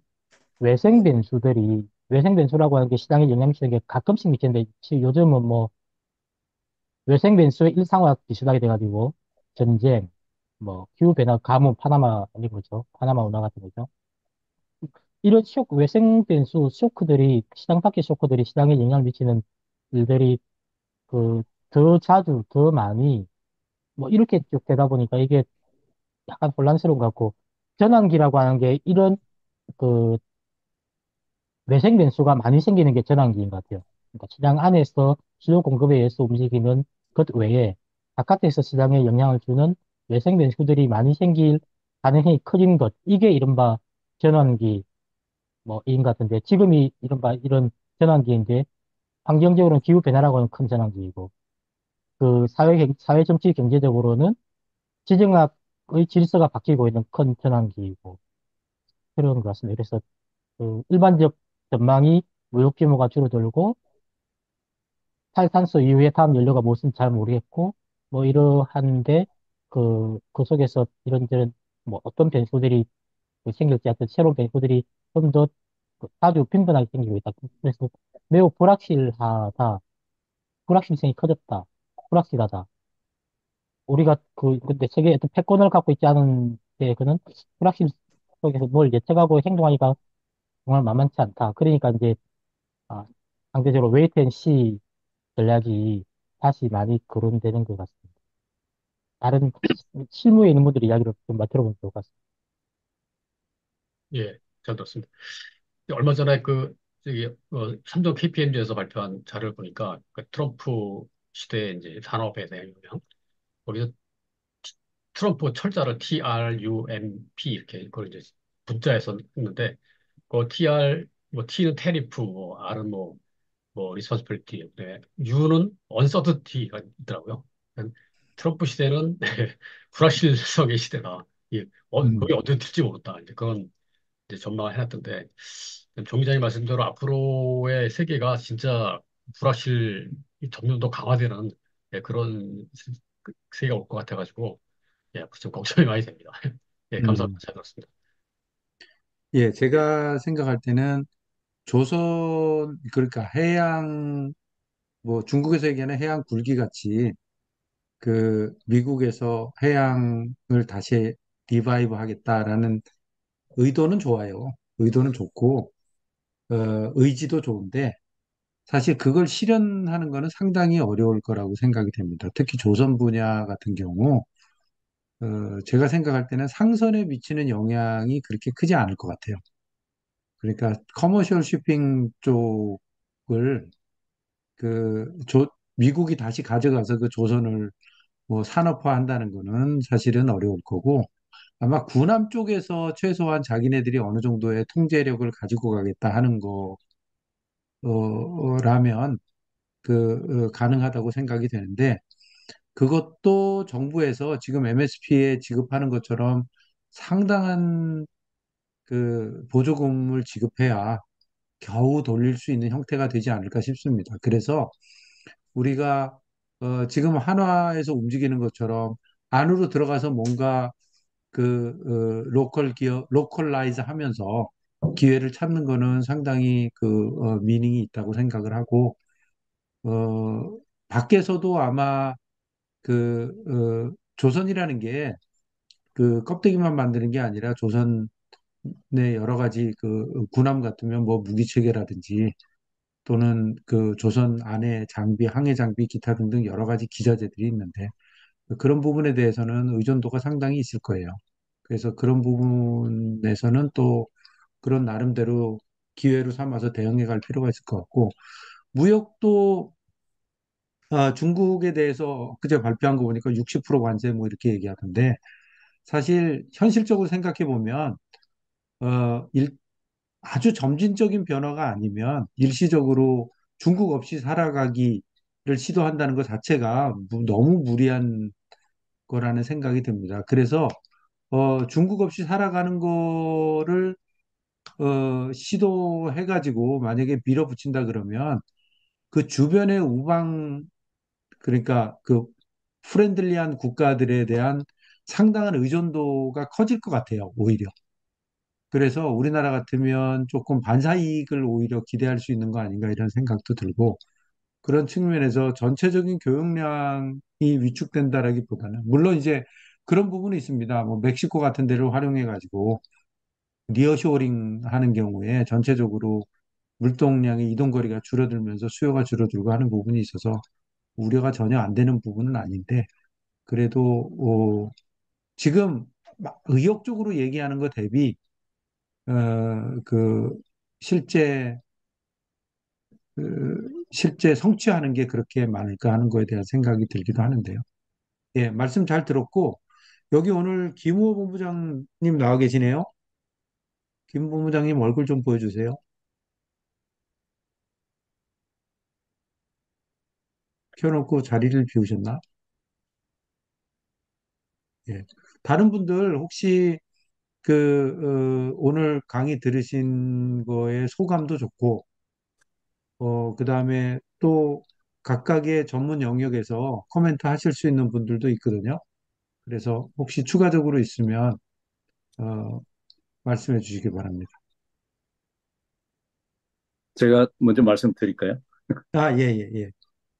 외생 변수라고 하는 게 시장에 영향 미치는 게 가끔씩 미치는데, 요즘은 뭐 외생 변수의 일상화 비슷하게 돼가지고 전쟁, 뭐 기후변화, 가뭄, 파나마 아닌 거죠. 파나마 운하 같은 거죠. 이런 외생 변수 시장 밖의 쇼크들이 시장에 영향을 미치는 일들이 더 자주, 더 많이 뭐 이렇게 쭉 되다 보니까 이게 약간 혼란스러운 것 같고, 전환기라고 하는 게 이런 그 매생 변수가 많이 생기는 게 전환기인 것 같아요. 그러니까 시장 안에서 수요 공급에 의해서 움직이는 것 외에 바깥에서 시장에 영향을 주는 외생 변수들이 많이 생길 가능성이 커진 것. 이게 이른바 전환기 뭐인 것 같은데, 지금이 이른바 이런 전환기인데, 환경적으로는 기후 변화라고 하는 큰 전환기이고, 사회 정치 경제적으로는 지정학의 질서가 바뀌고 있는 큰 전환기이고 그런 것 같습니다. 그래서 일반적 전망이 무역 규모가 줄어들고 탈탄소 이후에 다음 연료가 무엇인지 잘 모르겠고 뭐 이러한데, 그 속에서 이런저런 뭐 어떤 변수들이 생길지, 하여튼 새로운 변수들이 좀 더 아주 빈번하게 생기고 있다. 그래서 매우 불확실성이 커졌다. 불확실하다. 우리가 근데 세계에 어떤 패권을 갖고 있지 않은 데 그는 불확실 속에서 뭘 예측하고 행동하기가 정말 만만치 않다. 그러니까 이제 아, 상대적으로 웨이트 앤 시 전략이 다시 많이 거론되는 것 같습니다. 다른 실무에 있는 분들의 이야기를 좀 들어보면 좋을 것 같습니다. 예, 잘 들었습니다. 얼마 전에 삼성 KPMG에서 발표한 자료를 보니까 그 트럼프 시대의 이제 산업에 대한 영향, 거기서 트럼프 철자를 TRUMP 이렇게 그걸 이제 분자해서 했는데 그 TR 뭐 T는 테리프, 뭐 R은 뭐 리스폰시빌리티, 네. U는 언서드티가 있더라고요. 트럼프 시대는 불확실성의 시대다. 음, 그게 언제 될지 모른다. 이제 그런 이제 전망을 해놨던데 정 기자님 말씀대로 앞으로의 세계가 진짜 불확실 점점 더 강화되는 그런 세계가 올 것 같아가지고 좀 걱정이 많이 됩니다. 예, 감사합니다. 음. 잘 들었습니다. 예, 제가 생각할 때는 그러니까 뭐 중국에서 얘기하는 해양 굴기 같이 그 미국에서 해양을 다시 리바이브 하겠다라는 의도는 좋아요. 의도는 좋고, 의지도 좋은데, 사실 그걸 실현하는 거는 상당히 어려울 거라고 생각이 됩니다. 특히 조선 분야 같은 경우, 제가 생각할 때는 상선에 미치는 영향이 그렇게 크지 않을 것 같아요. 그러니까 커머셜 쉬핑 쪽을 미국이 다시 가져가서 그 조선을 뭐 산업화한다는 거는 사실은 어려울 거고, 아마 군함 쪽에서 최소한 자기네들이 어느 정도의 통제력을 가지고 가겠다 하는 거라면 가능하다고 생각이 되는데 그것도 정부에서 지금 MSP에 지급하는 것처럼 상당한 그 보조금을 지급해야 겨우 돌릴 수 있는 형태가 되지 않을까 싶습니다. 그래서 우리가 지금 한화에서 움직이는 것처럼 안으로 들어가서 뭔가 로컬라이즈 하면서 기회를 찾는 거는 상당히 미닝이 있다고 생각을 하고, 밖에서도 아마 조선이라는 게 껍데기만 만드는 게 아니라 조선의 여러 가지 군함 같으면 뭐 무기체계라든지 또는 그 조선 안에 장비, 항해 장비, 기타 등등 여러 가지 기자재들이 있는데 그런 부분에 대해서는 의존도가 상당히 있을 거예요. 그래서 그런 부분에서는 또 그런 나름대로 기회로 삼아서 대응해 갈 필요가 있을 것 같고, 무역도 중국에 대해서 그제 발표한 거 보니까 60% 관세 뭐 이렇게 얘기하던데, 사실 현실적으로 생각해 보면 어, 일- 아주 점진적인 변화가 아니면 일시적으로 중국 없이 살아가기를 시도한다는 것 자체가 너무 무리한 거라는 생각이 듭니다. 그래서 중국 없이 살아가는 거를 시도해가지고 만약에 밀어붙인다 그러면 그 주변의 그러니까 그 프렌들리한 국가들에 대한 상당한 의존도가 커질 것 같아요, 오히려. 그래서 우리나라 같으면 조금 반사이익을 오히려 기대할 수 있는 거 아닌가 이런 생각도 들고 그런 측면에서 전체적인 교역량이 위축된다라기보다는 물론 이제 그런 부분이 있습니다. 뭐 멕시코 같은 데를 활용해 가지고 니어쇼링 하는 경우에 전체적으로 물동량의 이동 거리가 줄어들면서 수요가 줄어들고 하는 부분이 있어서 우려가 전혀 안 되는 부분은 아닌데 그래도 지금 막 의욕적으로 얘기하는 것 대비 그 실제 실제 성취하는 게 그렇게 많을까 하는 거에 대한 생각이 들기도 하는데요. 예, 말씀 잘 들었고 여기 오늘 김호 본부장님 나와 계시네요. 김 본부장님 얼굴 좀 보여주세요. 켜놓고 자리를 비우셨나? 예. 다른 분들 혹시 오늘 강의 들으신 거에 소감도 좋고, 그 다음에 또 각각의 전문 영역에서 코멘트 하실 수 있는 분들도 있거든요. 그래서 혹시 추가적으로 있으면, 어, 말씀해 주시기 바랍니다. 제가 먼저 말씀드릴까요? 아, 예, 예, 예.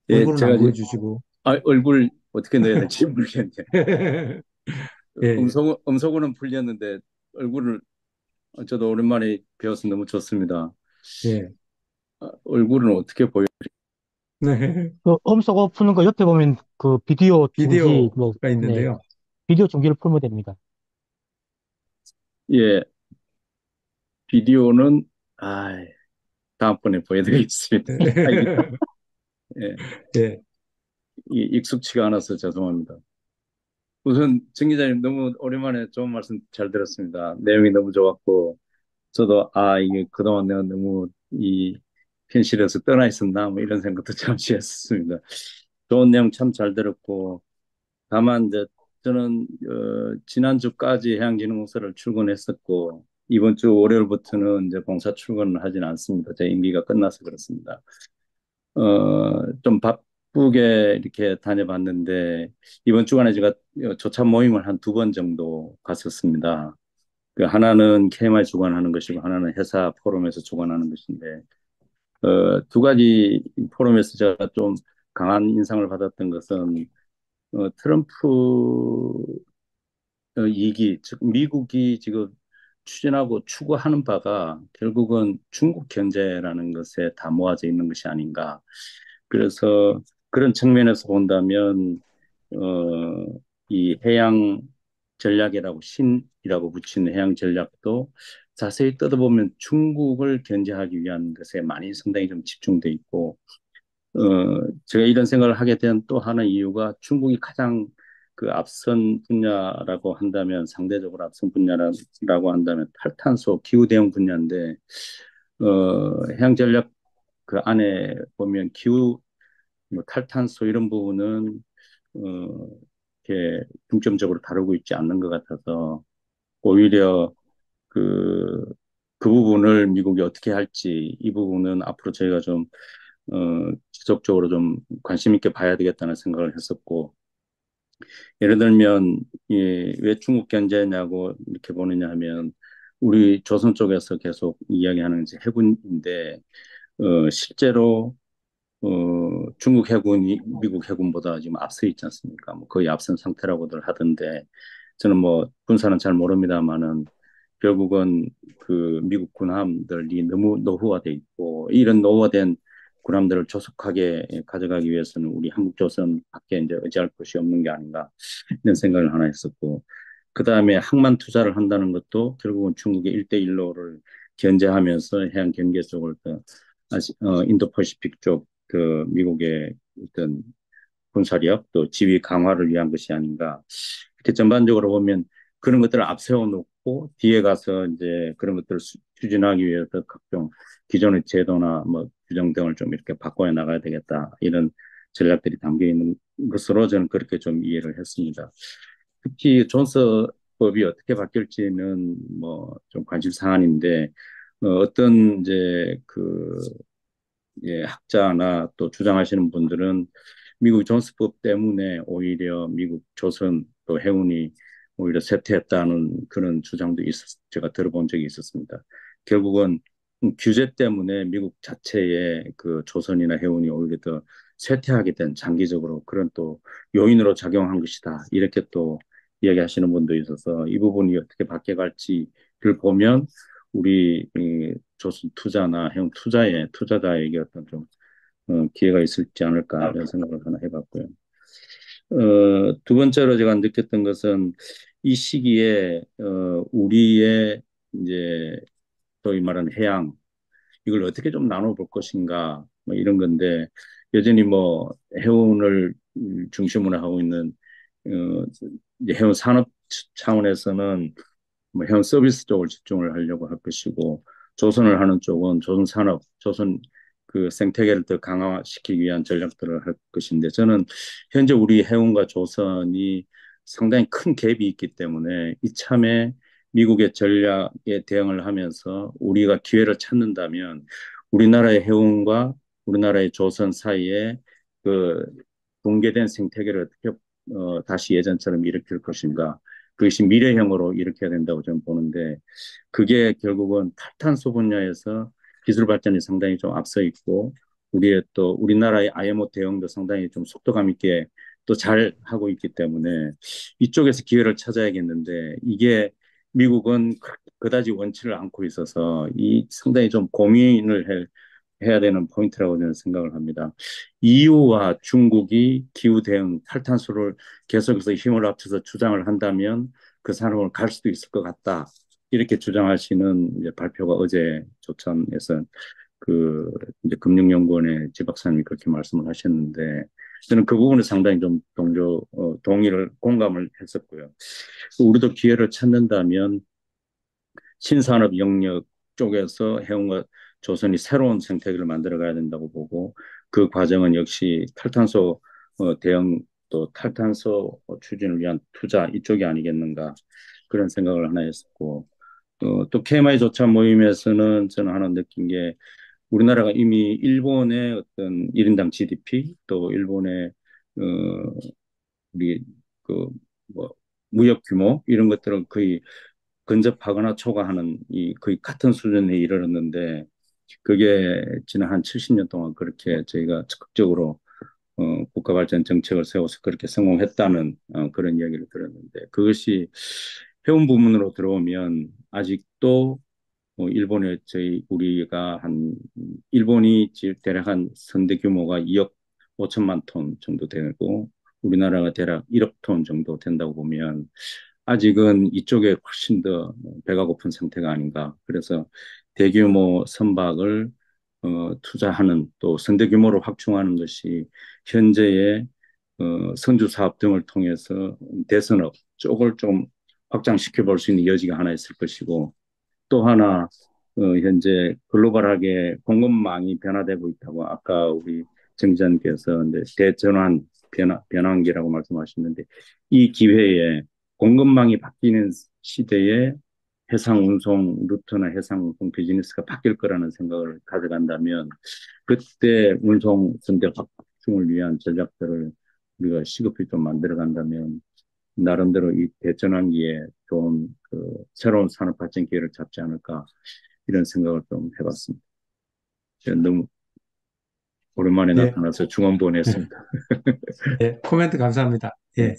예, 얼굴은 안 제가 보여주시고. 얼굴 어떻게 넣어야 될지 모르겠네요. 예, 예, 음소거는 풀렸는데 얼굴을 저도 오랜만에 배워서 너무 좋습니다. 예. 얼굴은 어떻게 보여? 네. 그 음소거 푸는 거 옆에 보면 그 비디오 중지, 뭐, 비디오가 네, 있는데요. 비디오 중지를 풀면 됩니다. 예, 비디오는 아, 다음번에 보여드리겠습니다. 아, 이게 예, 예, 익숙치가 않아서 죄송합니다. 우선 정 기자님 너무 오랜만에 좋은 말씀 잘 들었습니다. 내용이 너무 좋았고 저도 이게 그동안 내가 너무 이 현실에서 떠나 있었나 뭐 이런 생각도 잠시 했습니다. 좋은 내용 참 잘 들었고 다만 이제 저는 지난주까지 해양진흥공사를 출근했었고 이번 주 월요일부터는 이제 공사 출근을 하지는 않습니다. 제 임기가 끝나서 그렇습니다. 좀 바쁘게 이렇게 다녀봤는데 이번 주간에 제가 조차 모임을 한 두 번 정도 갔었습니다. 그 하나는 KMI 주관하는 것이고 하나는 회사 포럼에서 주관하는 것인데 두 가지 포럼에서 제가 좀 강한 인상을 받았던 것은 트럼프 2기, 즉 미국이 지금 추진하고 추구하는 바가 결국은 중국 경제라는 것에 다 모아져 있는 것이 아닌가. 그래서 그런 측면에서 본다면 어, 이 해양 전략이라고 신이라고 붙인 해양 전략도 자세히 뜯어보면 중국을 견제하기 위한 것에 많이 상당히 좀 집중돼 있고 제가 이런 생각을 하게 된 또 하나 이유가 중국이 가장 그 앞선 분야라고 한다면 상대적으로 앞선 분야라고 한다면 탈탄소 기후 대응 분야인데 해양 전략 그 안에 보면 기후 뭐 탈탄소 이런 부분은 어, 이렇게 중점적으로 다루고 있지 않는 것 같아서 오히려 그, 그 부분을 미국이 어떻게 할지 이 부분은 앞으로 저희가 좀 지속적으로 좀 관심 있게 봐야 되겠다는 생각을 했었고 예를 들면 왜 중국 견제냐고 이렇게 보느냐 하면 우리 조선 쪽에서 계속 이야기하는 이제 해군인데 실제로 중국 해군이 미국 해군보다 지금 앞서 있지 않습니까? 뭐 거의 앞선 상태라고들 하던데 저는 뭐 군사는 잘 모릅니다만은 결국은 그 미국 군함들이 너무 노후화돼 있고 이런 노후화된 군함들을 조속하게 가져가기 위해서는 우리 한국조선밖에 이제 의지할 것이 없는 게 아닌가 이런 생각을 하나 했었고 그 다음에 항만 투자를 한다는 것도 결국은 중국의 1대1로를 견제하면서 해양 경계 쪽을 더 인도 퍼시픽 쪽 그 미국의 어떤 군사력 또 지위 강화를 위한 것이 아닌가. 이렇게 전반적으로 보면 그런 것들을 앞세워 놓고 뒤에 가서 이제 그런 것들을 추진하기 위해서 각종 기존의 제도나 뭐 규정 등을 좀 이렇게 바꿔야 나가야 되겠다. 이런 전략들이 담겨 있는 것으로 저는 그렇게 좀 이해를 했습니다. 특히 존스법이 어떻게 바뀔지는 뭐 좀 관심 사안인데 어떤 이제 학자나 또 주장하시는 분들은 미국 존스법 때문에 오히려 미국 조선 또 해운이 오히려 쇠퇴했다는 그런 주장도 제가 들어본 적이 있었습니다. 결국은 규제 때문에 미국 자체의 그 조선이나 해운이 오히려 더 쇠퇴하게 된 장기적으로 그런 또 요인으로 작용한 것이다. 이렇게 또 이야기하시는 분도 있어서 이 부분이 어떻게 바뀌어갈지를 보면 우리 조선 투자나 해운 투자자에게 어떤 좀 기회가 있을지 않을까 이런 생각을 하나 해봤고요. 두 번째로 제가 느꼈던 것은 이 시기에 우리의 이제 소위 말하는 해양 이걸 어떻게 좀 나눠볼 것인가 뭐 이런 건데 여전히 뭐 해운을 중심으로 하고 있는 이제 해운 산업 차원에서는 뭐 해운 서비스 쪽을 집중을 하려고 할 것이고 조선을 하는 쪽은 조선 산업, 조선 그 생태계를 더 강화시키기 위한 전략들을 할 것인데 저는 현재 우리 해운과 조선이 상당히 큰 갭이 있기 때문에 이참에 미국의 전략에 대응을 하면서 우리가 기회를 찾는다면 우리나라의 해운과 우리나라의 조선 사이에 그 붕괴된 생태계를 어떻게 다시 예전처럼 일으킬 것인가 그것이 미래형으로 일으켜야 된다고 저는 보는데 그게 결국은 탈탄소 분야에서 기술 발전이 상당히 좀 앞서 있고 우리의 또 우리나라의 IMO 대응도 상당히 좀 속도감 있게 또 잘 하고 있기 때문에 이쪽에서 기회를 찾아야겠는데 이게 미국은 그다지 원치를 않고 있어서 이 상당히 좀 고민을 해야 되는 포인트라고 저는 생각을 합니다. EU와 중국이 기후 대응 탈탄소를 계속해서 힘을 합쳐서 주장을 한다면 그 산업을 갈 수도 있을 것 같다. 이렇게 주장하시는 이제 발표가 어제 조참에서 그 이제 금융연구원의 지 박사님이 그렇게 말씀을 하셨는데 저는 그 부분에 상당히 좀 동의를 공감을 했었고요. 우리도 기회를 찾는다면 신산업 영역 쪽에서 해운과 조선이 새로운 생태계를 만들어 가야 된다고 보고 그 과정은 역시 탈탄소 대응 또 탈탄소 추진을 위한 투자 이쪽이 아니겠는가 그런 생각을 하나 했었고 또 KMI 조차 모임에서는 저는 하나 느낀 게 우리나라가 이미 일본의 어떤 1인당 GDP 또 일본의 어, 우리 그 뭐 무역 규모 이런 것들은 거의 근접하거나 초과하는 이 거의 같은 수준에 이르렀는데 그게 지난 한 70년 동안 그렇게 저희가 적극적으로 국가 발전 정책을 세워서 그렇게 성공했다는 그런 이야기를 들었는데 그것이 해운 부문으로 들어오면 아직도 일본에 우리가 일본이 대략 한 선대 규모가 2억 5천만 톤 정도 되고 우리나라가 대략 1억 톤 정도 된다고 보면 아직은 이쪽에 훨씬 더 배가 고픈 상태가 아닌가. 그래서 대규모 선박을 투자하는 또 선대 규모로 확충하는 것이 현재의 선주 사업 등을 통해서 대선업 쪽을 좀 확장시켜 볼 수 있는 여지가 하나 있을 것이고 또 하나 현재 글로벌하게 공급망이 변화되고 있다고 아까 우리 정 기자님께서 이제 대전환 변환기라고 말씀하셨는데 이 기회에 공급망이 바뀌는 시대에 해상 운송 루트나 해상 운송 비즈니스가 바뀔 거라는 생각을 가져간다면 그때 운송 선대 확충을 위한 전략들을 우리가 시급히 좀 만들어 간다면 나름대로 이 대전환기에 좋은 새로운 산업 발전 기회를 잡지 않을까 이런 생각을 좀 해봤습니다. 제가 너무 오랜만에 예, 나타나서 중언부언했습니다. 예, 코멘트 감사합니다. 네. 예,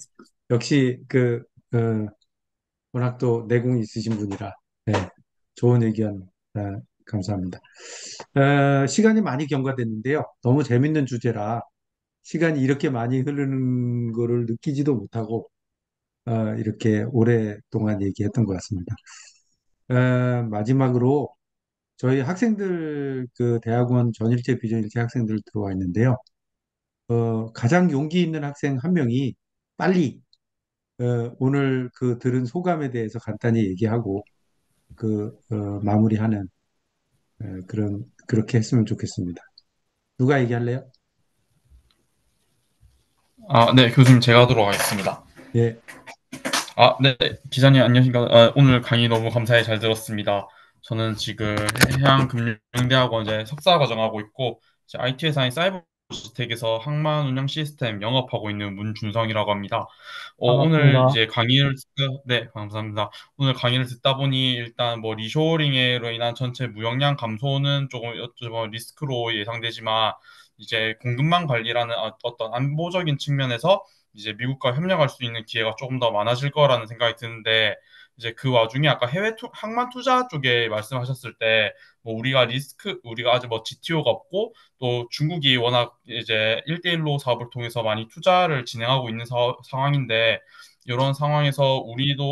역시 워낙 또 내공이 있으신 분이라 예, 좋은 의견 감사합니다. 시간이 많이 경과됐는데요. 너무 재밌는 주제라 시간이 이렇게 많이 흐르는 거를 느끼지도 못하고 이렇게 오랫동안 얘기했던 것 같습니다. 마지막으로 저희 학생들 대학원 전일제 비전일제 학생들 들어와 있는데요. 가장 용기 있는 학생 한 명이 빨리 오늘 들은 소감에 대해서 간단히 얘기하고 마무리하는 그렇게 했으면 좋겠습니다. 누가 얘기할래요? 아, 네, 교수님 제가 하도록 하겠습니다. 예, 아, 네, 기자님 안녕하십니까? 아, 오늘 강의 너무 감사히 잘 들었습니다. 저는 지금 해양금융대학원 이제 석사 과정하고 있고 이제 IT 회사인 사이버 주택에서 항만 운영 시스템 영업하고 있는 문준성이라고 합니다. 오늘 반갑습니다. 이제 네, 감사합니다. 오늘 강의를 듣다 보니 일단 뭐 리쇼어링으로 인한 전체 무역량 감소는 조금 리스크로 예상되지만 이제 공급망 관리라는 어떤 안보적인 측면에서 이제 미국과 협력할 수 있는 기회가 조금 더 많아질 거라는 생각이 드는데 이제 그 와중에 아까 항만 투자 쪽에 말씀하셨을 때 뭐 우리가 아직 뭐 GTO가 없고 또 중국이 워낙 이제 1대1로 사업을 통해서 많이 투자를 진행하고 있는 상황인데 이런 상황에서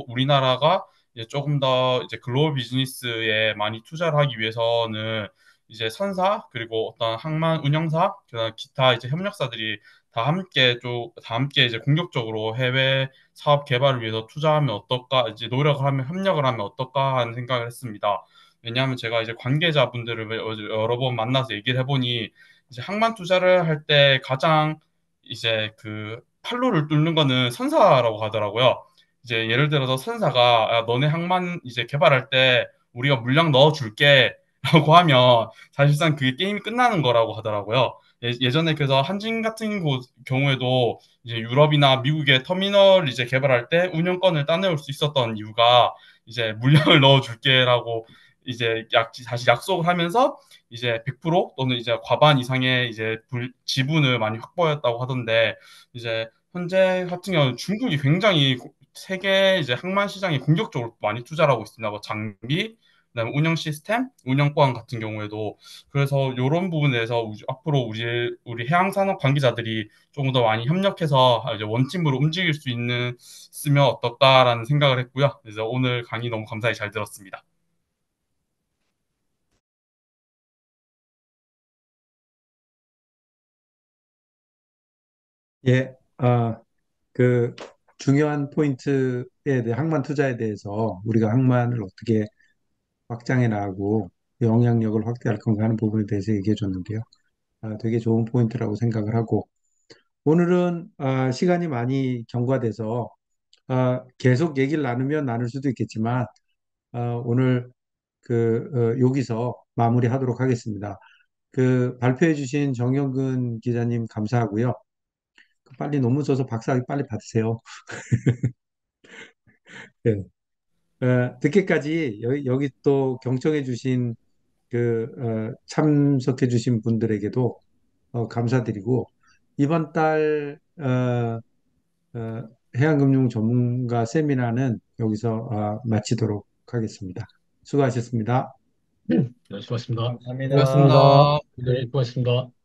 우리나라가 이제 조금 더 이제 글로벌 비즈니스에 많이 투자를 하기 위해서는 이제 선사 그리고 어떤 항만 운영사 그다음 기타 이제 협력사들이 다 함께 이제 공격적으로 해외 사업 개발을 위해서 투자하면 어떨까, 이제 노력을 하면 협력을 하면 어떨까 하는 생각을 했습니다. 왜냐하면 제가 이제 관계자분들을 여러 번 만나서 얘기를 해보니 이제 항만 투자를 할 때 가장 이제 그 판로를 뚫는 거는 선사라고 하더라고요. 이제 예를 들어서 선사가 너네 항만 이제 개발할 때 우리가 물량 넣어줄게 라고 하면 사실상 그게 게임이 끝나는 거라고 하더라고요. 예전에 그래서 한진 같은 경우에도 이제 유럽이나 미국의 터미널 이제 개발할 때 운영권을 따내올 수 있었던 이유가 이제 물량을 넣어줄게라고 이제 다시 약속을 하면서 이제 100% 또는 이제 과반 이상의 이제 지분을 많이 확보했다고 하던데 이제 현재 같은 경우는 중국이 굉장히 세계 이제 항만 시장에 공격적으로 많이 투자를 하고 있습니다. 뭐 장비, 그다음에 운영 시스템, 운영보안 같은 경우에도 그래서 이런 부분에서 앞으로 우리 해양산업 관계자들이 조금 더 많이 협력해서 이제 원팀으로 움직일 수 있으면 어떨까라는 생각을 했고요. 그래서 오늘 강의 너무 감사히 잘 들었습니다. 예, 그 중요한 포인트에 대해 항만 투자에 대해서 우리가 항만을 어떻게 확장해 나가고 영향력을 확대할 건가 하는 부분에 대해서 얘기해 줬는데요. 되게 좋은 포인트라고 생각을 하고 오늘은 시간이 많이 경과돼서 계속 얘기를 나누면 나눌 수도 있겠지만 오늘 여기서 마무리하도록 하겠습니다. 발표해 주신 정영근 기자님 감사하고요. 빨리 논문 써서 박사 빨리 받으세요. 네. 듣기까지 여기 또 경청해 주신 참석해 주신 분들에게도 감사드리고 이번 달 해양금융 전문가 세미나는 여기서 마치도록 하겠습니다. 수고하셨습니다. 네, 수고하셨습니다. 고맙습니다. 고맙습니다. 네, 수고하셨습니다.